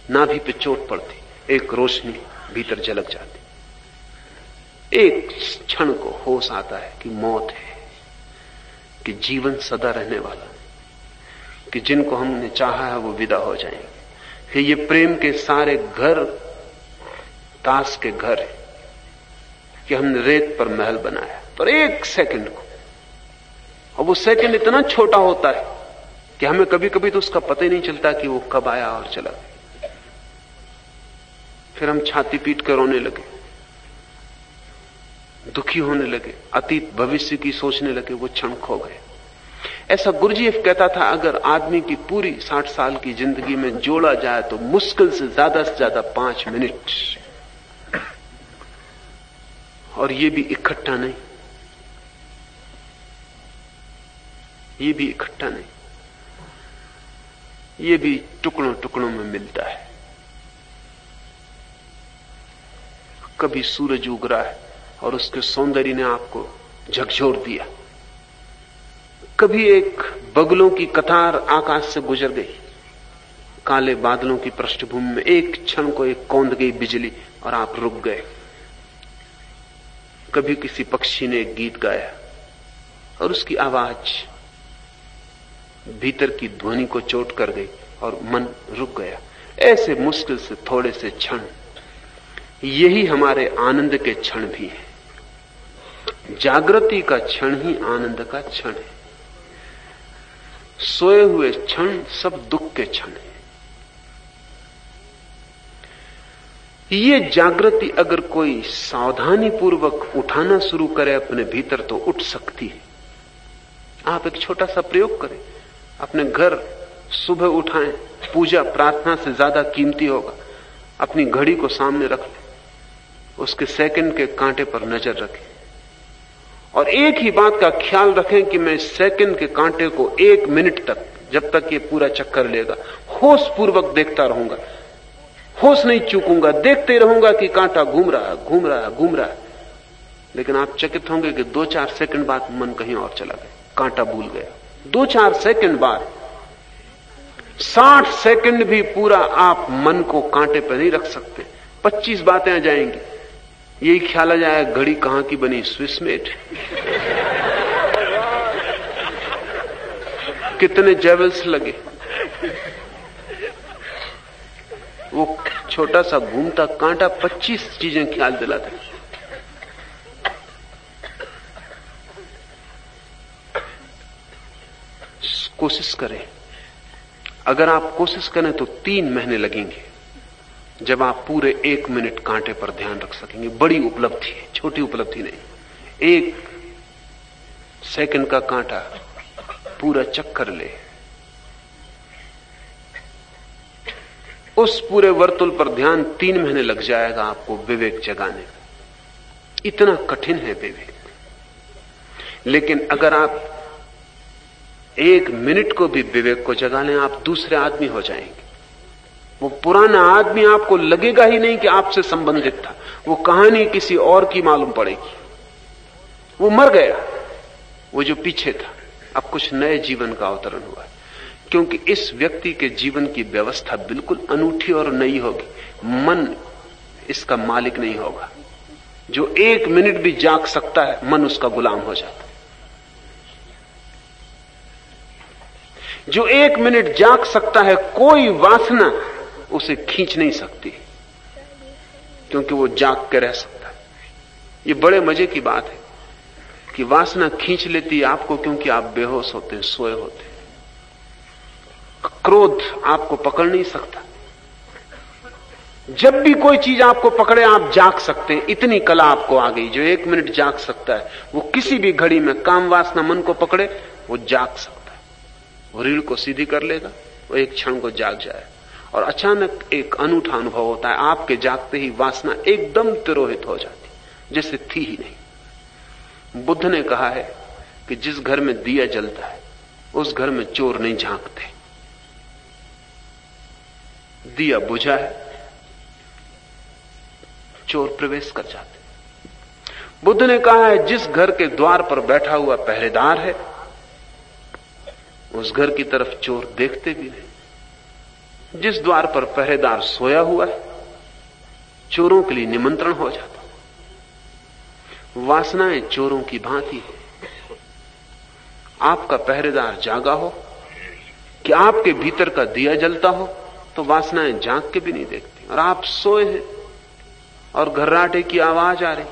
नाभि पे चोट पड़ती, एक रोशनी भीतर झलक जाती, एक क्षण को होश आता है कि मौत है, कि जीवन सदा रहने वाला, कि जिनको हमने चाहा है वो विदा हो जाएंगे, कि ये प्रेम के सारे घर ताश के घर है, कि हमने रेत पर महल बनाया पर एक सेकंड को, और वो सेकंड इतना छोटा होता है कि हमें कभी कभी तो उसका पता ही नहीं चलता कि वो कब आया और चला गया। फिर हम छाती पीट कर रोने लगे, दुखी होने लगे, अतीत भविष्य की सोचने लगे, वो क्षण खो गए। ऐसा गुरुजीएफ कहता था, अगर आदमी की पूरी 60 साल की जिंदगी में जोड़ा जाए तो मुश्किल से ज्यादा 5 मिनट, और ये भी इकट्ठा नहीं, ये भी इकट्ठा नहीं, ये भी टुकड़ों टुकड़ों में मिलता है। कभी सूरज उग रहा है और उसके सौंदर्य ने आपको झकझोर दिया, कभी एक बगलों की कतार आकाश से गुजर गई, काले बादलों की पृष्ठभूमि में एक क्षण को एक कौंध गई बिजली और आप रुक गए। कभी किसी पक्षी ने एक गीत गाया और उसकी आवाज भीतर की ध्वनि को चोट कर गई और मन रुक गया। ऐसे मुश्किल से थोड़े से क्षण, यही हमारे आनंद के क्षण भी हैं। जागृति का क्षण ही आनंद का क्षण है, सोए हुए क्षण सब दुख के क्षण है। ये जागृति अगर कोई सावधानी पूर्वक उठाना शुरू करे अपने भीतर तो उठ सकती है। आप एक छोटा सा प्रयोग करें, अपने घर सुबह उठाएं, पूजा प्रार्थना से ज्यादा कीमती होगा। अपनी घड़ी को सामने रख लें, उसके सेकंड के कांटे पर नजर रखें और एक ही बात का ख्याल रखें कि मैं सेकंड के कांटे को 1 मिनट तक, जब तक ये पूरा चक्कर लेगा, होश पूर्वक देखता रहूंगा, होश नहीं चूकूंगा, देखते रहूंगा कि कांटा घूम रहा है। लेकिन आप चकित होंगे कि 2-4 सेकंड बाद मन कहीं और चला गया, कांटा भूल गया। 2-4 सेकंड बाद, 60 सेकंड भी पूरा आप मन को कांटे पर नहीं रख सकते। 25 बातें आ जाएंगी, यही ख्याल आ जाएगा घड़ी कहां की बनी, स्विस मेड, कितने जेवल्स लगे। वो छोटा सा घूमता कांटा 25 चीजें ख्याल दिलाता है। कोशिश करें, अगर आप कोशिश करें तो 3 महीने लगेंगे जब आप पूरे 1 मिनट कांटे पर ध्यान रख सकेंगे। बड़ी उपलब्धि है, छोटी उपलब्धि नहीं। 1 सेकंड का कांटा पूरा चक्कर ले, उस पूरे वर्तुल पर ध्यान 3 महीने लग जाएगा आपको विवेक जगाने का। इतना कठिन है विवेक। लेकिन अगर आप 1 मिनट को भी विवेक को जगा लें, आप दूसरे आदमी हो जाएंगे। वो पुराना आदमी आपको लगेगा ही नहीं कि आपसे संबंधित था, वो कहानी किसी और की मालूम पड़ेगी। वो मर गया, वो जो पीछे था, अब कुछ नए जीवन का अवतरण हुआ, क्योंकि इस व्यक्ति के जीवन की व्यवस्था बिल्कुल अनूठी और नई होगी। मन इसका मालिक नहीं होगा। जो 1 मिनट भी जाग सकता है, मन उसका गुलाम हो जाता है। जो 1 मिनट जाग सकता है, कोई वासना उसे खींच नहीं सकती, क्योंकि वो जाग के रह सकता है। ये बड़े मजे की बात है कि वासना खींच लेती है आपको, क्योंकि आप बेहोश होते हैं, सोए होते हैं। क्रोध आपको पकड़ नहीं सकता। जब भी कोई चीज आपको पकड़े, आप जाग सकते हैं। इतनी कला आपको आ गई। जो 1 मिनट जाग सकता है, वो किसी भी घड़ी में काम वासना मन को पकड़े, वो जाग सकता है। वो रीढ़ को सीधी कर लेगा, वो एक क्षण को जाग जाए। और अचानक एक अनूठा अनुभव होता है, आपके जागते ही वासना एकदम तिरोहित हो जाती, जैसे थी ही नहीं। बुद्ध ने कहा है कि जिस घर में दिया जलता है उस घर में चोर नहीं झांकते। दिया बुझा है, चोर प्रवेश कर जाते। बुद्ध ने कहा है जिस घर के द्वार पर बैठा हुआ पहरेदार है उस घर की तरफ चोर देखते भी नहीं। जिस द्वार पर पहरेदार सोया हुआ है चोरों के लिए निमंत्रण हो जाता। वासनाएं चोरों की भांति है। आपका पहरेदार जागा हो कि आपके भीतर का दिया जलता हो तो वासनाएं जाग के भी नहीं देखती, और आप सोए हैं और घर्राटे की आवाज आ रही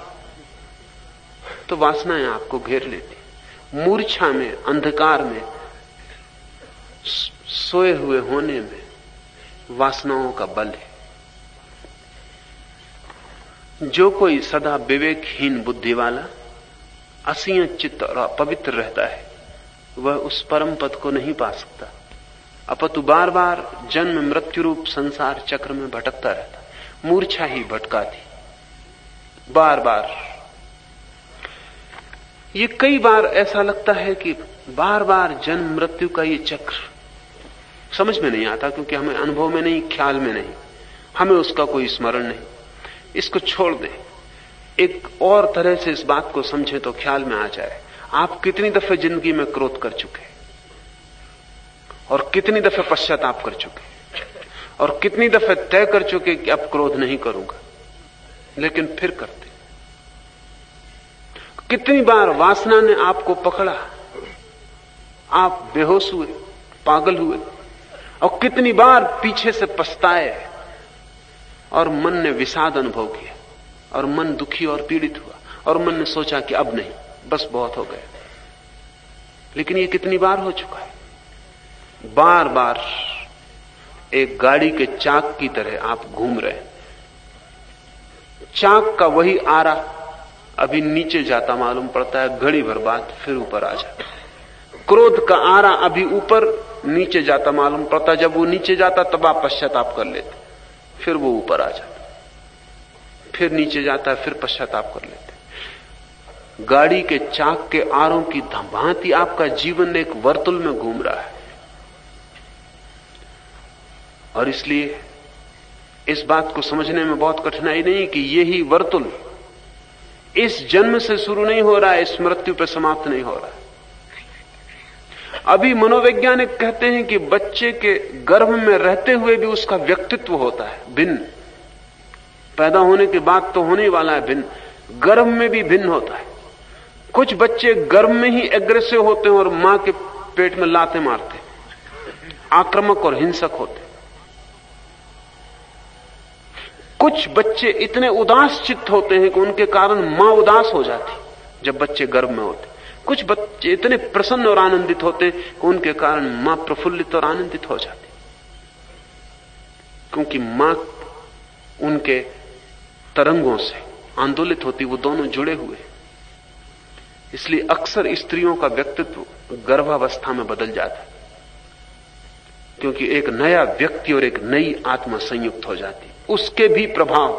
तो वासनाएं आपको घेर लेती। मूर्छा में, अंधकार में, सोए हुए होने में वासनाओं का बल है। जो कोई सदा विवेकहीन बुद्धि वाला, असीय चित्त और अपवित्र रहता है वह उस परम पद को नहीं पा सकता। अपितु बार बार जन्म मृत्यु रूप संसार चक्र में भटकता रहता। मूर्छा ही भटकाती बार बार। ये कई बार ऐसा लगता है कि बार बार जन्म मृत्यु का ये चक्र समझ में नहीं आता, क्योंकि हमें अनुभव में नहीं, ख्याल में नहीं, हमें उसका कोई स्मरण नहीं। इसको छोड़ दें, एक और तरह से इस बात को समझें तो ख्याल में आ जाए। आप कितनी दफे जिंदगी में क्रोध कर चुके और कितनी दफे पश्चाताप कर चुके और कितनी दफे तय कर चुके कि अब क्रोध नहीं करूंगा, लेकिन फिर करते। कितनी बार वासना ने आपको पकड़ा, आप बेहोश हुए, पागल हुए, और कितनी बार पीछे से पछताए और मन ने विषाद अनुभव किया और मन दुखी और पीड़ित हुआ और मन ने सोचा कि अब नहीं, बस बहुत हो गया। लेकिन ये कितनी बार हो चुका है। बार बार एक गाड़ी के चाक की तरह आप घूम रहे हैं। चाक का वही आरा अभी नीचे जाता मालूम पड़ता है, घड़ी भर बाद फिर ऊपर आ जाता। क्रोध का आरा अभी ऊपर नीचे जाता मालूम पड़ता, जब वो नीचे जाता तब आप पश्चाताप कर लेते, फिर वो ऊपर आ जाता, फिर नीचे जाता है, फिर पश्चाताप कर लेते। गाड़ी के चाक के आरों की भांति आपका जीवन एक वर्तुल में घूम रहा है। और इसलिए इस बात को समझने में बहुत कठिनाई नहीं कि यही वर्तुल इस जन्म से शुरू नहीं हो रहा है, इस मृत्यु पर समाप्त नहीं हो रहा है। अभी मनोवैज्ञानिक कहते हैं कि बच्चे के गर्भ में रहते हुए भी उसका व्यक्तित्व होता है भिन्न। पैदा होने के बाद तो होने वाला है भिन्न, गर्भ में भी भिन्न होता है। कुछ बच्चे गर्भ में ही एग्रेसिव होते हैं और मां के पेट में लाते मारते, आक्रामक और हिंसक होते। कुछ बच्चे इतने उदास चित्त होते हैं कि उनके कारण मां उदास हो जाती जब बच्चे गर्भ में होते। कुछ बच्चे इतने प्रसन्न और आनंदित होते हैं कि उनके कारण मां प्रफुल्लित और आनंदित हो जाती, क्योंकि मां उनके तरंगों से आंदोलित होती, वो दोनों जुड़े हुए। इसलिए अक्सर स्त्रियों का व्यक्तित्व गर्भावस्था में बदल जाता है, क्योंकि एक नया व्यक्ति और एक नई आत्मा संयुक्त हो जाती, उसके भी प्रभाव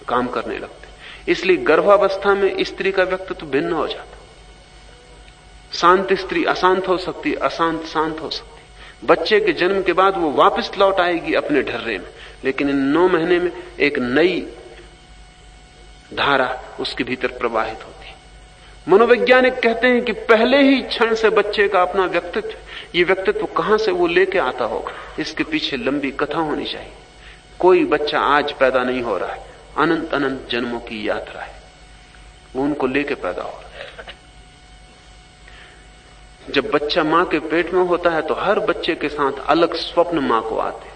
काम करने लगते। इसलिए गर्भावस्था में स्त्री का व्यक्तित्व भिन्न हो जाता। शांत स्त्री अशांत हो सकती, अशांत शांत हो सकती। बच्चे के जन्म के बाद वो वापस लौट आएगी अपने ढर्रे में, लेकिन इन 9 महीने में एक नई धारा उसके भीतर प्रवाहित होती। मनोवैज्ञानिक कहते हैं कि पहले ही क्षण से बच्चे का अपना व्यक्तित्व, ये व्यक्तित्व कहां से वो लेके आता होगा, इसके पीछे लंबी कथा होनी चाहिए। कोई बच्चा आज पैदा नहीं हो रहा है, अनंत अनंत जन्मों की यात्रा है, वो उनको लेके पैदा हो रहा है। जब बच्चा मां के पेट में होता है तो हर बच्चे के साथ अलग स्वप्न मां को आते हैं।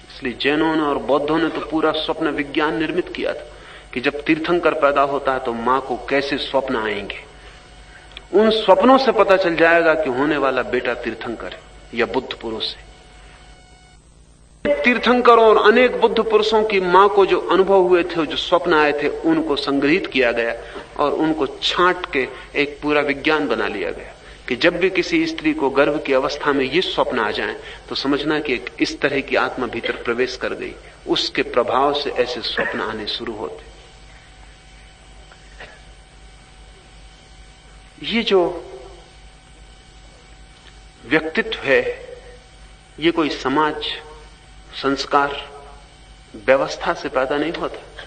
इसलिए जैनों ने और बौद्धों ने तो पूरा स्वप्न विज्ञान निर्मित किया था कि जब तीर्थंकर पैदा होता है तो मां को कैसे स्वप्न आएंगे। उन स्वप्नों से पता चल जाएगा कि होने वाला बेटा तीर्थंकर है या बुद्ध पुरुष है। तीर्थंकरों और अनेक बुद्ध पुरुषों की मां को जो अनुभव हुए थे, जो स्वप्न आए थे, उनको संग्रहित किया गया और उनको छांट के एक पूरा विज्ञान बना लिया गया कि जब भी किसी स्त्री को गर्भ की अवस्था में ये स्वप्न आ जाएं तो समझना कि एक इस तरह की आत्मा भीतर प्रवेश कर गई। उसके प्रभाव से ऐसे स्वप्न आने शुरू होते। ये जो व्यक्तित्व है, ये कोई समाज, संस्कार, व्यवस्था से पैदा नहीं होता।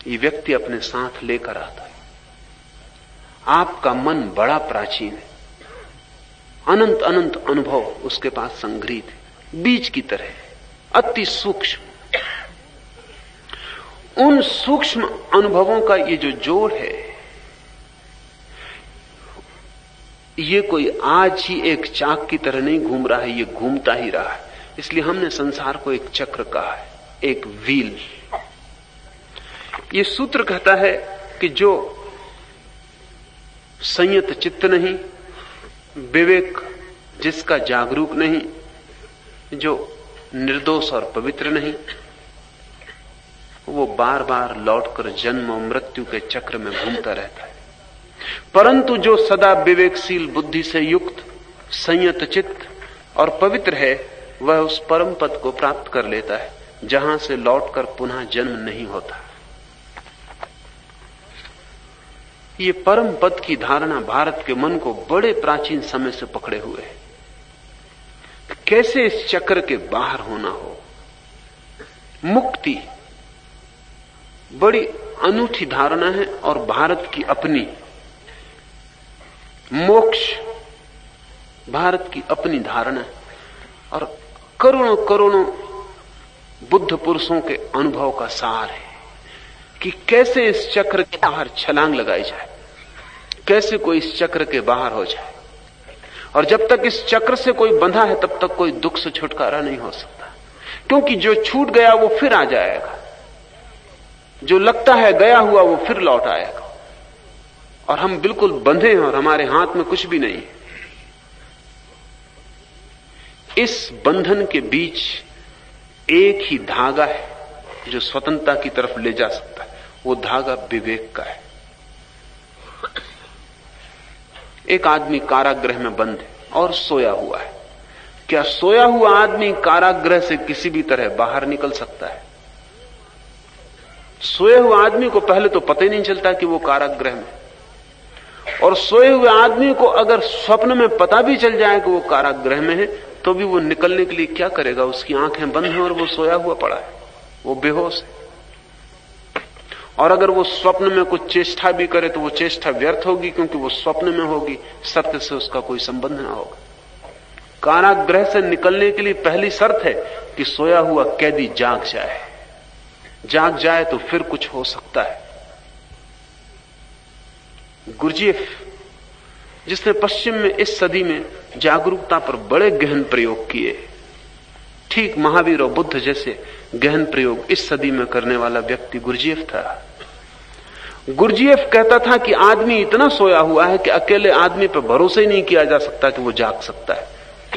ये व्यक्ति अपने साथ लेकर आता है। आपका मन बड़ा प्राचीन है, अनंत अनंत अनुभव उसके पास संग्रहित है, बीज की तरह, अति सूक्ष्म। उन सूक्ष्म अनुभवों का ये जो जोड़ है, ये कोई आज ही एक चाक की तरह नहीं घूम रहा है, ये घूमता ही रहा है। इसलिए हमने संसार को एक चक्र कहा है, एक व्हील। ये सूत्र कहता है कि जो संयत चित्त नहीं, विवेक जिसका जागरूक नहीं, जो निर्दोष और पवित्र नहीं, वो बार बार लौटकर जन्म और मृत्यु के चक्र में घूमता रहता है। परंतु जो सदा विवेकशील बुद्धि से युक्त, संयत चित्त और पवित्र है, वह उस परम पद को प्राप्त कर लेता है जहां से लौटकर पुनः जन्म नहीं होता। ये परम पद की धारणा भारत के मन को बड़े प्राचीन समय से पकड़े हुए है। कैसे इस चक्र के बाहर होना हो। मुक्ति बड़ी अनूठी धारणा है और भारत की अपनी, मोक्ष भारत की अपनी धारणा है और करोड़ों करोड़ों बुद्ध पुरुषों के अनुभव का सार है कि कैसे इस चक्र के बाहर छलांग लगाई जाए, कैसे कोई इस चक्र के बाहर हो जाए। और जब तक इस चक्र से कोई बंधा है तब तक कोई दुख से छुटकारा नहीं हो सकता, क्योंकि जो छूट गया वो फिर आ जाएगा, जो लगता है गया हुआ वो फिर लौट आएगा। और हम बिल्कुल बंधे हैं और हमारे हाथ में कुछ भी नहीं है। इस बंधन के बीच एक ही धागा है जो स्वतंत्रता की तरफ ले जा सकता है, वो धागा विवेक का है। एक आदमी कारागृह में बंद है और सोया हुआ है। क्या सोया हुआ आदमी कारागृह से किसी भी तरह बाहर निकल सकता है? सोए हुए आदमी को पहले तो पता ही नहीं चलता कि वो कारागृह में, और सोए हुए आदमी को अगर स्वप्न में पता भी चल जाए कि वो कारागृह में है तो भी वो निकलने के लिए क्या करेगा? उसकी आंखें बंद हैं और वो सोया हुआ पड़ा है, वो बेहोश है। और अगर वो स्वप्न में कुछ चेष्टा भी करे तो वो चेष्टा व्यर्थ होगी, क्योंकि वो स्वप्न में होगी, सत्य से उसका कोई संबंध ना होगा। कारागृह से निकलने के लिए पहली शर्त है कि सोया हुआ कैदी जाग जाए। जाग जाए तो फिर कुछ हो सकता है। गुरजीएफ, जिसने पश्चिम में इस सदी में जागरूकता पर बड़े गहन प्रयोग किए, ठीक महावीर और बुद्ध जैसे गहन प्रयोग इस सदी में करने वाला व्यक्ति गुरजीएफ था। गुरजीएफ कहता था कि आदमी इतना सोया हुआ है कि अकेले आदमी पर भरोसा ही नहीं किया जा सकता कि वो जाग सकता है।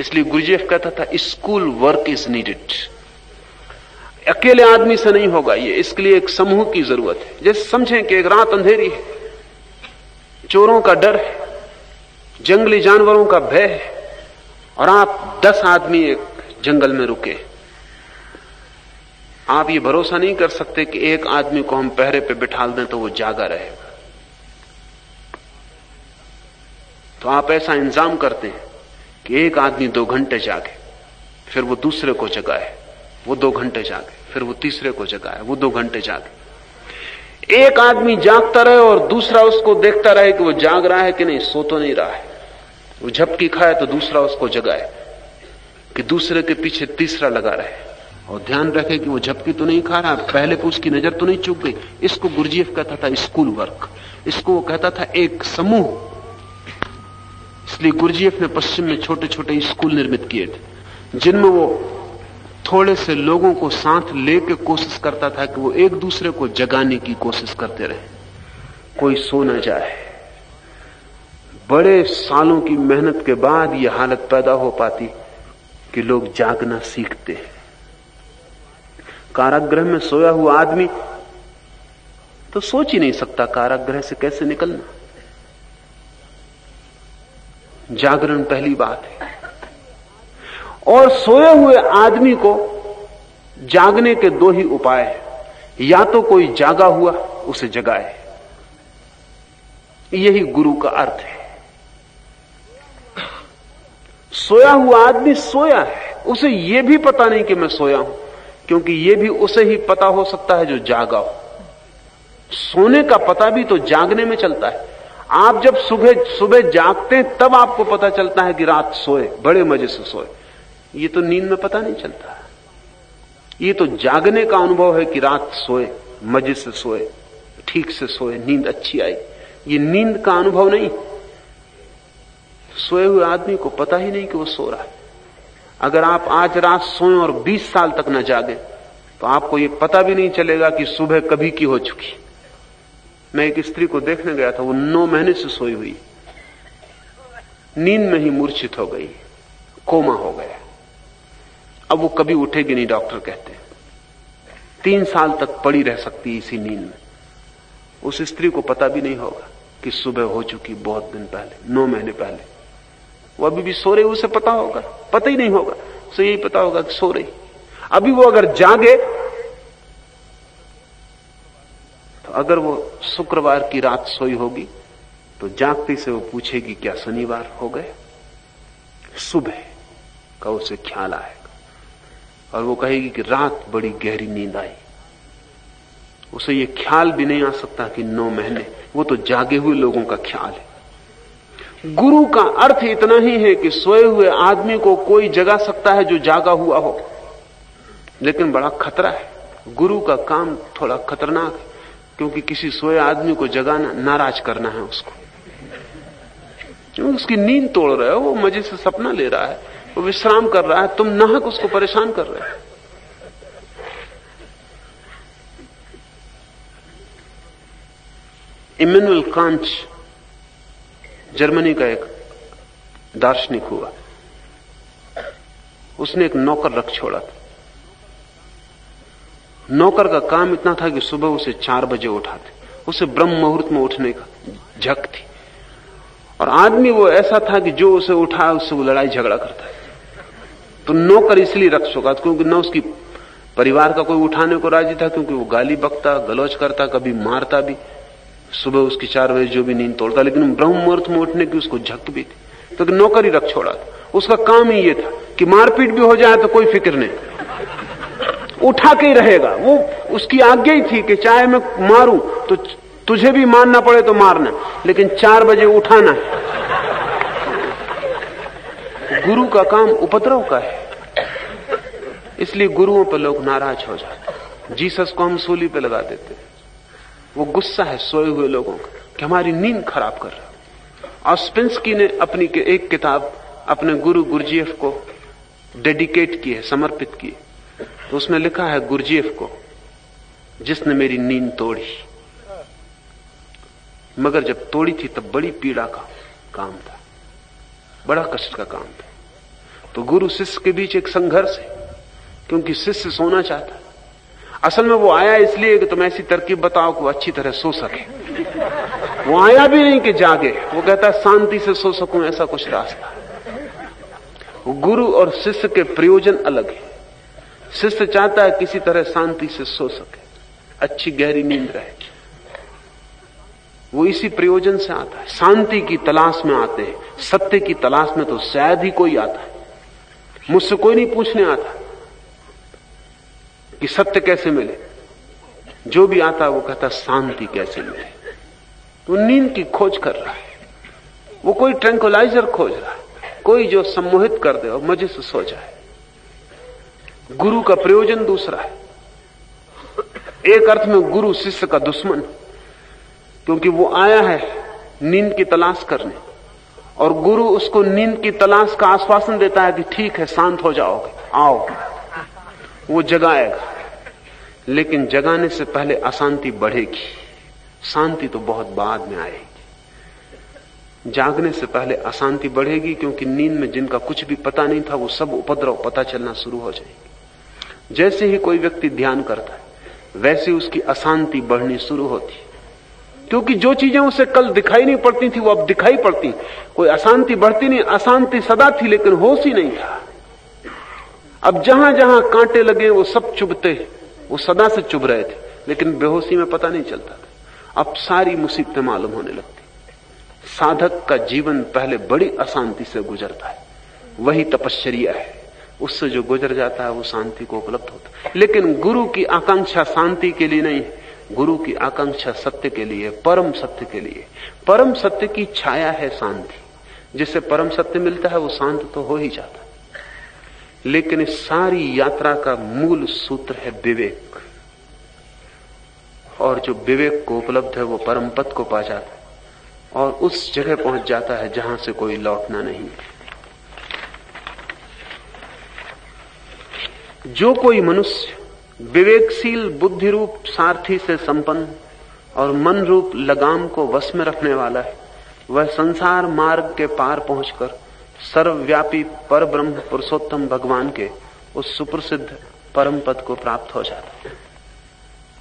इसलिए गुरजीएफ कहता था स्कूल वर्क इज नीडेड। अकेले आदमी से नहीं होगा ये, इसके लिए एक समूह की जरूरत है। जैसे समझें कि एक रात अंधेरी है, चोरों का डर है, जंगली जानवरों का भय है, और आप 10 आदमी एक जंगल में रुके। आप ये भरोसा नहीं कर सकते कि एक आदमी को हम पहरे पे बिठाल दें तो वो जागा रहेगा। तो आप ऐसा इंतजाम करते हैं कि एक आदमी 2 घंटे जागे, फिर वो दूसरे को जगाए, वो 2 घंटे जागे, फिर वो तीसरे को जगाए, वो 2 घंटे जागे। एक आदमी जागता रहे और दूसरा उसको देखता रहे कि वो जाग रहा है कि नहीं, सो तो नहीं रहा है। वो झपकी खाए तो दूसरा उसको जगाए कि दूसरे के पीछे तीसरा लगा रहे, और ध्यान रखे कि वो झपकी तो नहीं खा रहा, पहले को उसकी नजर तो नहीं चूक गई। इसको गुरजीएफ कहता था स्कूल वर्क, इसको वो कहता था एक समूह। इसलिए गुरजीएफ ने पश्चिम में छोटे छोटे स्कूल निर्मित किए थे, जिनमें वो थोड़े से लोगों को साथ लेके कोशिश करता था कि वो एक दूसरे को जगाने की कोशिश करते रहे, कोई सो न जाए। बड़े सालों की मेहनत के बाद यह हालत पैदा हो पाती कि लोग जागना सीखते हैं। कारागृह में सोया हुआ आदमी तो सोच ही नहीं सकता कारागृह से कैसे निकलना। जागरण पहली बात है। और सोए हुए आदमी को जागने के 2 ही उपाय हैं। या तो कोई जागा हुआ उसे जगाए, यही गुरु का अर्थ है। सोया हुआ आदमी सोया है, उसे यह भी पता नहीं कि मैं सोया हूं, क्योंकि यह भी उसे ही पता हो सकता है जो जागा हो। सोने का पता भी तो जागने में चलता है। आप जब सुबह जागते हैं तब आपको पता चलता है कि रात सोए, बड़े मजे से सोए। ये तो नींद में पता नहीं चलता। ये तो जागने का अनुभव है कि रात सोए, मजे से सोए, ठीक से सोए, नींद अच्छी आई। ये नींद का अनुभव नहीं। सोए हुए आदमी को पता ही नहीं कि वो सो रहा है। अगर आप आज रात सोएं और 20 साल तक न जागे तो आपको ये पता भी नहीं चलेगा कि सुबह कभी की हो चुकी। मैं एक स्त्री को देखने गया था, वो 9 महीने से सोई हुई, नींद में ही मूर्छित हो गई, कोमा हो गया। अब वो कभी उठेगी नहीं, डॉक्टर कहते हैं। 3 साल तक पड़ी रह सकती है इसी नींद में। उस स्त्री को पता भी नहीं होगा कि सुबह हो चुकी बहुत दिन पहले, 9 महीने पहले। वो अभी भी सो रही, उसे पता होगा? पता ही नहीं होगा, उसे यही पता होगा कि सो रही। अभी वो अगर जागे तो अगर वो शुक्रवार की रात सोई होगी तो जागते से वो पूछेगी क्या शनिवार हो गए? सुबह का उसे ख्याल आएगा और वो कहेगी कि रात बड़ी गहरी नींद आई। उसे ये ख्याल भी नहीं आ सकता कि 9 महीने, वो तो जागे हुए लोगों का ख्याल है। गुरु का अर्थ इतना ही है कि सोए हुए आदमी को कोई जगा सकता है जो जागा हुआ हो, लेकिन बड़ा खतरा है। गुरु का काम थोड़ा खतरनाक है, क्योंकि किसी सोए आदमी को जगाना, नाराज करना है उसको। उसकी नींद तोड़ रहे हो, वो मजे से सपना ले रहा है, वो विश्राम कर रहा है, तुम नाहक उसको परेशान कर रहे हो। इमैनुअल कांट जर्मनी का एक दार्शनिक हुआ। उसने एक नौकर रख छोड़ा था। नौकर का काम इतना था कि सुबह उसे 4 बजे उठाते, उसे ब्रह्म मुहूर्त में उठने का झक थी। और आदमी वो ऐसा था कि जो उसे उठाया उससे वो लड़ाई झगड़ा करता है। तो नौकर इसलिए रख चुका था क्योंकि न उसकी परिवार का कोई उठाने को राजी था, क्योंकि वो गाली बकता, गलौज करता, कभी मारता भी। सुबह उसकी 4 बजे जो भी नींद तोड़ता, लेकिन ब्रह्म मुहूर्त में उठने की उसको झक भी थी। तो नौकर ही रख छोड़ा था। उसका काम ही ये था कि मारपीट भी हो जाए तो कोई फिक्र नहीं, उठा के ही रहेगा। वो उसकी आज्ञा ही थी कि चाहे मैं मारूं तो तुझे भी मारना पड़े तो मारना, लेकिन 4 बजे उठाना है। गुरु का काम उपद्रव का है, इसलिए गुरुओं पर लोग नाराज हो जाते। जीसस को हम सूली पे लगा देते हैं। वो गुस्सा है सोए हुए लोगों का कि हमारी नींद खराब कर रहा। ऑस्पेंस्की ने अपनी एक किताब अपने गुरु गुरजीएफ को डेडिकेट की है, समर्पित की है। तो उसमें लिखा है गुरजीएफ को, जिसने मेरी नींद तोड़ी, मगर जब तोड़ी थी तब बड़ी पीड़ा का काम था, बड़ा कष्ट का काम था। तो गुरु शिष्य के बीच एक संघर्ष है, क्योंकि शिष्य सोना चाहता है। असल में वो आया इसलिए कि तुम ऐसी तरकीब बताओ कि वो अच्छी तरह सो सके। वो आया भी नहीं कि जागे, वो कहता है शांति से सो सकूं, ऐसा कुछ रास्ता। वो गुरु और शिष्य के प्रयोजन अलग है। शिष्य चाहता है किसी तरह शांति से सो सके, अच्छी गहरी नींद रहे। वो इसी प्रयोजन से आता है, शांति की तलाश में आते हैं। सत्य की तलाश में तो शायद ही कोई आता है। मुझसे कोई नहीं पूछने आता कि सत्य कैसे मिले। जो भी आता है वो कहता शांति कैसे मिले। वो नींद की खोज कर रहा है, वो कोई ट्रैंक्विलाइजर खोज रहा है, कोई जो सम्मोहित कर दे और मजे से सो जाए। गुरु का प्रयोजन दूसरा है। एक अर्थ में गुरु शिष्य का दुश्मन, क्योंकि वो आया है नींद की तलाश करने, और गुरु उसको नींद की तलाश का आश्वासन देता है कि ठीक है, शांत हो जाओगे, आओ। वो जगाएगा, लेकिन जगाने से पहले अशांति बढ़ेगी। शांति तो बहुत बाद में आएगी। जागने से पहले अशांति बढ़ेगी, क्योंकि नींद में जिनका कुछ भी पता नहीं था वो सब उपद्रव पता चलना शुरू हो जाएगी। जैसे ही कोई व्यक्ति ध्यान करता है वैसे उसकी अशांति बढ़नी शुरू होती है, क्योंकि जो चीजें उसे कल दिखाई नहीं पड़ती थी वो अब दिखाई पड़ती। कोई अशांति बढ़ती नहीं, अशांति सदा थी लेकिन होश ही नहीं था। अब जहां जहां कांटे लगे वो सब चुभते, वो सदा से चुभ रहे थे, लेकिन बेहोशी में पता नहीं चलता था। अब सारी मुसीबतें मालूम होने लगती। साधक का जीवन पहले बड़ी अशांति से गुजरता है, वही तपश्चर्या है। उससे जो गुजर जाता है वो शांति को उपलब्ध होता है। लेकिन गुरु की आकांक्षा शांति के लिए नहीं, गुरु की आकांक्षा सत्य के लिए, परम सत्य के लिए। परम सत्य की छाया है शांति। जिसे परम सत्य मिलता है वो शांत तो हो ही जाता है। लेकिन इस सारी यात्रा का मूल सूत्र है विवेक, और जो विवेक को उपलब्ध है वो परम पद को पा जाता है और उस जगह पहुंच जाता है जहां से कोई लौटना नहीं। जो कोई मनुष्य विवेकशील बुद्धि रूप सारथी से संपन्न और मन रूप लगाम को वश में रखने वाला है, वह संसार मार्ग के पार पहुंचकर सर्वव्यापी पर ब्रह्म पुरुषोत्तम भगवान के उस सुप्रसिद्ध परम पद को प्राप्त हो जाता है।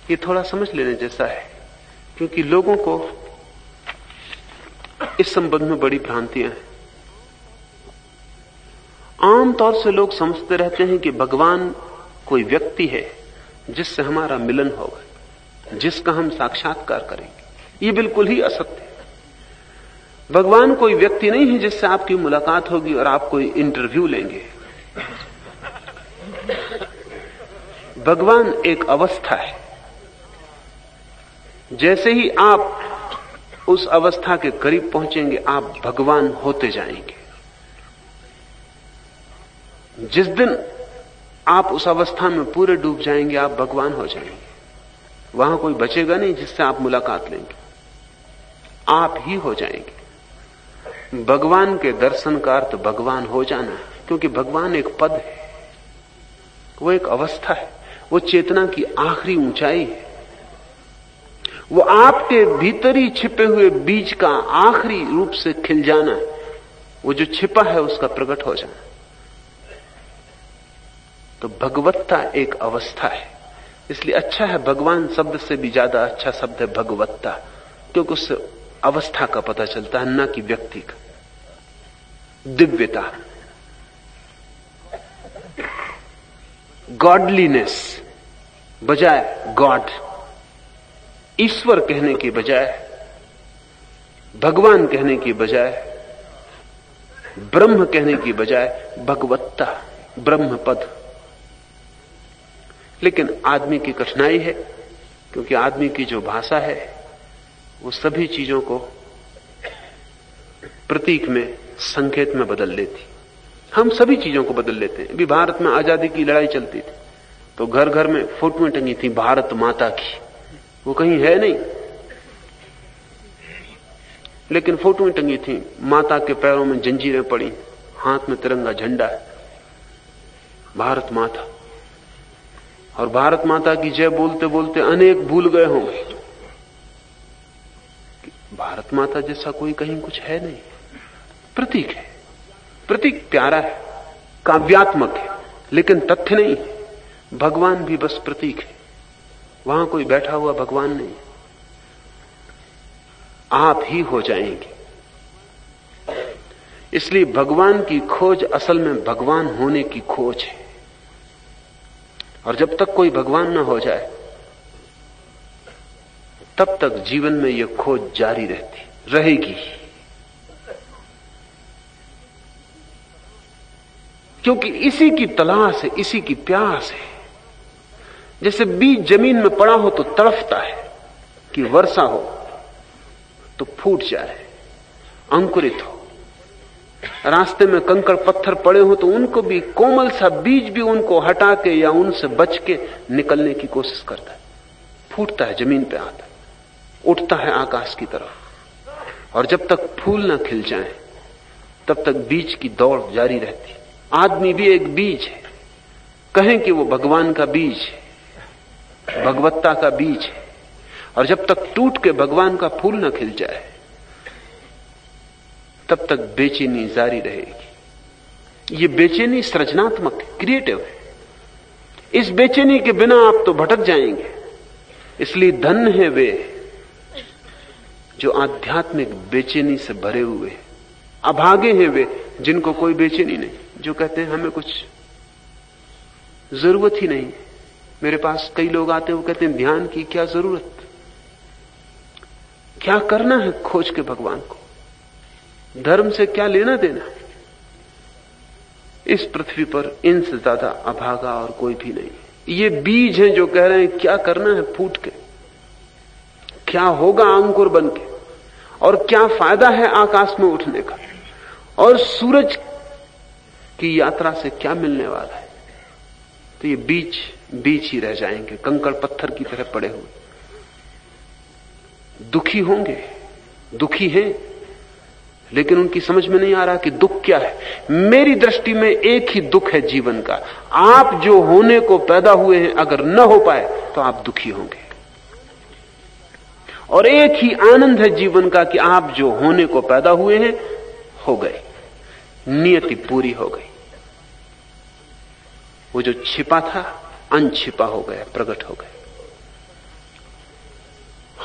ये थोड़ा समझ लेने जैसा है, क्योंकि लोगों को इस संबंध में बड़ी भ्रांतियां हैं। आमतौर से लोग समझते रहते हैं कि भगवान कोई व्यक्ति है जिससे हमारा मिलन होगा, जिसका हम साक्षात्कार करेंगे। ये बिल्कुल ही असत्य है। भगवान कोई व्यक्ति नहीं है जिससे आपकी मुलाकात होगी और आप कोई इंटरव्यू लेंगे। भगवान एक अवस्था है। जैसे ही आप उस अवस्था के करीब पहुंचेंगे आप भगवान होते जाएंगे। जिस दिन आप उस अवस्था में पूरे डूब जाएंगे आप भगवान हो जाएंगे। वहां कोई बचेगा नहीं जिससे आप मुलाकात लेंगे, आप ही हो जाएंगे। भगवान के दर्शन का अर्थ भगवान हो जाना है, क्योंकि भगवान एक पद है, वो एक अवस्था है, वो चेतना की आखिरी ऊंचाई है, वो आपके भीतर ही छिपे हुए बीज का आखिरी रूप से खिल जाना है, वो जो छिपा है उसका प्रकट हो जाना। तो भगवत्ता एक अवस्था है। इसलिए अच्छा है, भगवान शब्द से भी ज्यादा अच्छा शब्द है भगवत्ता, क्योंकि उससे अवस्था का पता चलता है, न कि व्यक्ति का। दिव्यता, गॉडलीनेस बजाय गॉड, ईश्वर कहने की बजाय, भगवान कहने की बजाय, ब्रह्म कहने की बजाय भगवत्ता, ब्रह्म पद। लेकिन आदमी की कठिनाई है, क्योंकि आदमी की जो भाषा है वो सभी चीजों को प्रतीक में, संकेत में बदल लेती। हम सभी चीजों को बदल लेते हैं। अभी भारत में आजादी की लड़ाई चलती थी तो घर घर में फोटोएं टंगी थी भारत माता की। वो कहीं है नहीं, लेकिन फोटोएं टंगी थी। माता के पैरों में जंजीरें पड़ी, हाथ में तिरंगा झंडा है, भारत माता। और भारत माता की जय बोलते बोलते अनेक भूल गए होंगे भारत माता जैसा कोई कहीं कुछ है नहीं। प्रतीक है, प्रतीक प्यारा है, काव्यात्मक है, लेकिन तथ्य नहीं है। भगवान भी बस प्रतीक है, वहां कोई बैठा हुआ भगवान नहीं। आप ही हो जाएंगे। इसलिए भगवान की खोज असल में भगवान होने की खोज है। और जब तक कोई भगवान ना हो जाए तब तक जीवन में यह खोज जारी रहेगी। क्योंकि इसी की तलाश है, इसी की प्यास है। जैसे बीज जमीन में पड़ा हो तो तड़फता है कि वर्षा हो तो फूट जाए, अंकुरित हो। रास्ते में कंकड़ पत्थर पड़े हो तो उनको भी, कोमल सा बीज भी उनको हटा के या उनसे बच के निकलने की कोशिश करता है। फूटता है, जमीन पे आता है, उठता है आकाश की तरफ। और जब तक फूल ना खिल जाए तब तक बीज की दौड़ जारी रहती। आदमी भी एक बीज है, कहें कि वो भगवान का बीज है, भगवत्ता का बीज है। और जब तक टूट के भगवान का फूल ना खिल जाए तब तक बेचैनी जारी रहेगी। ये बेचैनी सृजनात्मक है, क्रिएटिव है। इस बेचैनी के बिना आप तो भटक जाएंगे। इसलिए धन्य है वे जो आध्यात्मिक बेचैनी से भरे हुए हैं। अभागे हैं वे जिनको कोई बेचैनी नहीं, जो कहते हैं हमें कुछ जरूरत ही नहीं। मेरे पास कई लोग आते हैं, वो कहते हैं ध्यान की क्या जरूरत, क्या करना है खोज के भगवान को। धर्म से क्या लेना देना? इस पृथ्वी पर इनसे ज्यादा अभागा और कोई भी नहीं। ये बीज हैं जो कह रहे हैं क्या करना है फूट के, क्या होगा अंकुर बन के, और क्या फायदा है आकाश में उठने का, और सूरज की यात्रा से क्या मिलने वाला है। तो ये बीज बीज ही रह जाएंगे, कंकड़ पत्थर की तरह पड़े हुए। दुखी होंगे, दुखी हैं, लेकिन उनकी समझ में नहीं आ रहा कि दुख क्या है। मेरी दृष्टि में एक ही दुख है जीवन का, आप जो होने को पैदा हुए हैं अगर न हो पाए तो आप दुखी होंगे। और एक ही आनंद है जीवन का कि आप जो होने को पैदा हुए हैं हो गए, नियति पूरी हो गई। वो जो छिपा था अनछिपा हो गया, प्रकट हो गया।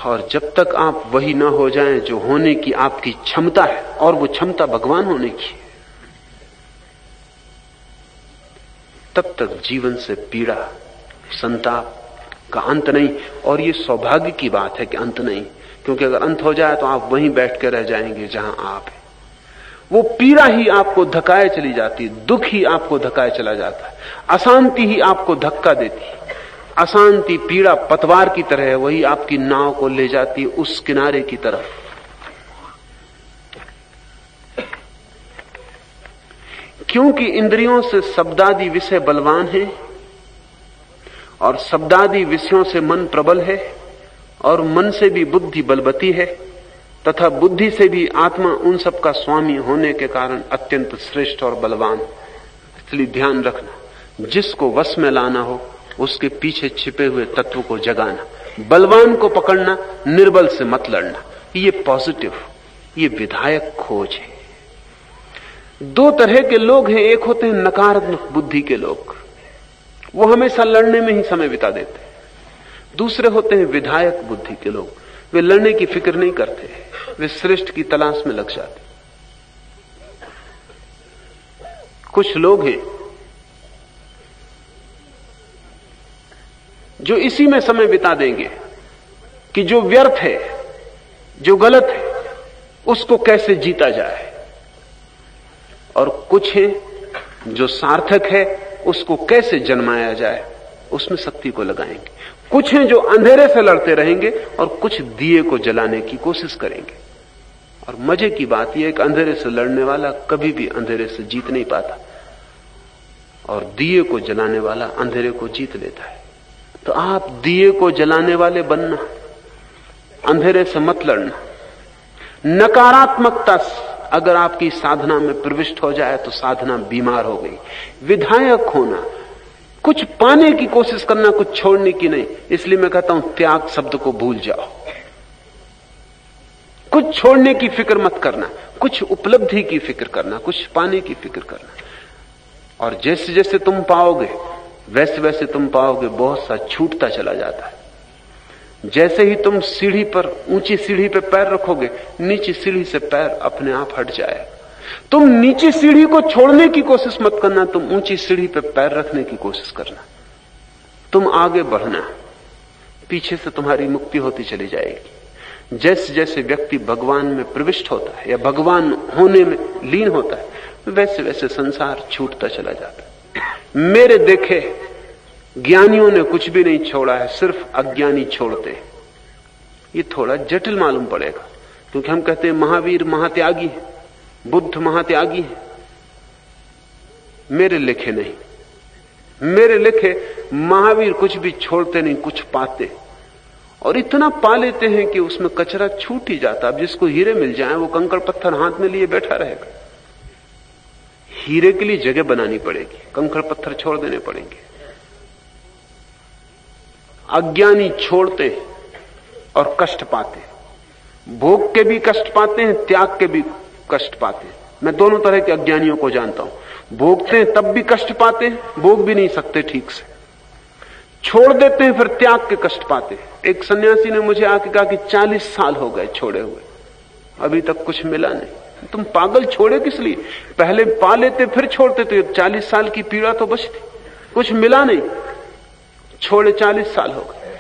और जब तक आप वही ना हो जाएं जो होने की आपकी क्षमता है, और वो क्षमता भगवान होने की है, तब तक जीवन से पीड़ा संताप का अंत नहीं। और ये सौभाग्य की बात है कि अंत नहीं, क्योंकि अगर अंत हो जाए तो आप वहीं बैठ कर रह जाएंगे जहां आप हैं। वो पीड़ा ही आपको धकाए चली जाती, दुख ही आपको धकाए चला जाता है, अशांति ही आपको धक्का देती है। अशांति पीड़ा पतवार की तरह है, वही आपकी नाव को ले जाती है उस किनारे की तरफ। क्योंकि इंद्रियों से शब्दादि विषय बलवान हैं, और शब्दादि विषयों से मन प्रबल है, और मन से भी बुद्धि बलवती है, तथा बुद्धि से भी आत्मा उन सब का स्वामी होने के कारण अत्यंत श्रेष्ठ और बलवान। इसलिए ध्यान रखना, जिसको वश में लाना हो उसके पीछे छिपे हुए तत्व को जगाना, बलवान को पकड़ना, निर्बल से मत लड़ना। ये पॉजिटिव, ये विधायक खोज है। दो तरह के लोग हैं, एक होते हैं नकारात्मक बुद्धि के लोग, वो हमेशा लड़ने में ही समय बिता देते हैं। दूसरे होते हैं विधायक बुद्धि के लोग, वे लड़ने की फिक्र नहीं करते, वे श्रेष्ठ की तलाश में लग जाते। कुछ लोग हैं जो इसी में समय बिता देंगे कि जो व्यर्थ है, जो गलत है, उसको कैसे जीता जाए। और कुछ हैं जो सार्थक है, उसको कैसे जन्माया जाए, उसमें शक्ति को लगाएंगे। कुछ हैं जो अंधेरे से लड़ते रहेंगे, और कुछ दिए को जलाने की कोशिश करेंगे। और मजे की बात यह है कि अंधेरे से लड़ने वाला कभी भी अंधेरे से जीत नहीं पाता, और दिए को जलाने वाला अंधेरे को जीत लेता है। तो आप दिए को जलाने वाले बनना, अंधेरे से मत लड़ना। नकारात्मकता अगर आपकी साधना में प्रविष्ट हो जाए तो साधना बीमार हो गई। विधायक होना, कुछ पाने की कोशिश करना, कुछ छोड़ने की नहीं। इसलिए मैं कहता हूं त्याग शब्द को भूल जाओ। कुछ छोड़ने की फिक्र मत करना, कुछ उपलब्धि की फिक्र करना, कुछ पाने की फिक्र करना। और जैसे जैसे तुम पाओगे वैसे वैसे तुम पाओगे बहुत सा छूटता चला जाता है। जैसे ही तुम सीढ़ी पर, ऊंची सीढ़ी पे पैर रखोगे, नीची सीढ़ी से पैर अपने आप हट जाए। तुम नीची सीढ़ी को छोड़ने की कोशिश मत करना, तुम ऊंची सीढ़ी पे पैर रखने की कोशिश करना। तुम आगे बढ़ना, पीछे से तुम्हारी मुक्ति होती चली जाएगी। जैसे जैसे व्यक्ति भगवान में प्रविष्ट होता है या भगवान होने में लीन होता है, वैसे वैसे संसार छूटता चला जाता है। मेरे देखे ज्ञानियों ने कुछ भी नहीं छोड़ा है, सिर्फ अज्ञानी छोड़ते। ये थोड़ा जटिल मालूम पड़ेगा, क्योंकि हम कहते हैं महावीर महात्यागी है, बुद्ध महात्यागी है। मेरे लिखे नहीं, मेरे लिखे महावीर कुछ भी छोड़ते नहीं, कुछ पाते, और इतना पा लेते हैं कि उसमें कचरा छूट ही जाता। अब जिसको हीरे मिल जाए वो कंकड़ पत्थर हाथ में लिए बैठा रहेगा। हीरे के लिए जगह बनानी पड़ेगी, कंकड़ पत्थर छोड़ देने पड़ेंगे। अज्ञानी छोड़ते और कष्ट पाते, भोग के भी कष्ट पाते हैं, त्याग के भी कष्ट पाते हैं। मैं दोनों तरह के अज्ञानियों को जानता हूं। भोगते हैं तब भी कष्ट पाते हैं, भोग भी नहीं सकते ठीक से, छोड़ देते हैं फिर त्याग के कष्ट पाते हैं। एक सन्यासी ने मुझे आके कहा कि 40 साल हो गए छोड़े हुए, अभी तक कुछ मिला नहीं। तुम पागल, छोड़े किस लिए? पहले पा लेते फिर छोड़ते तो 40 साल की पीड़ा तो बचती। कुछ मिला नहीं, छोड़े 40 साल हो गए।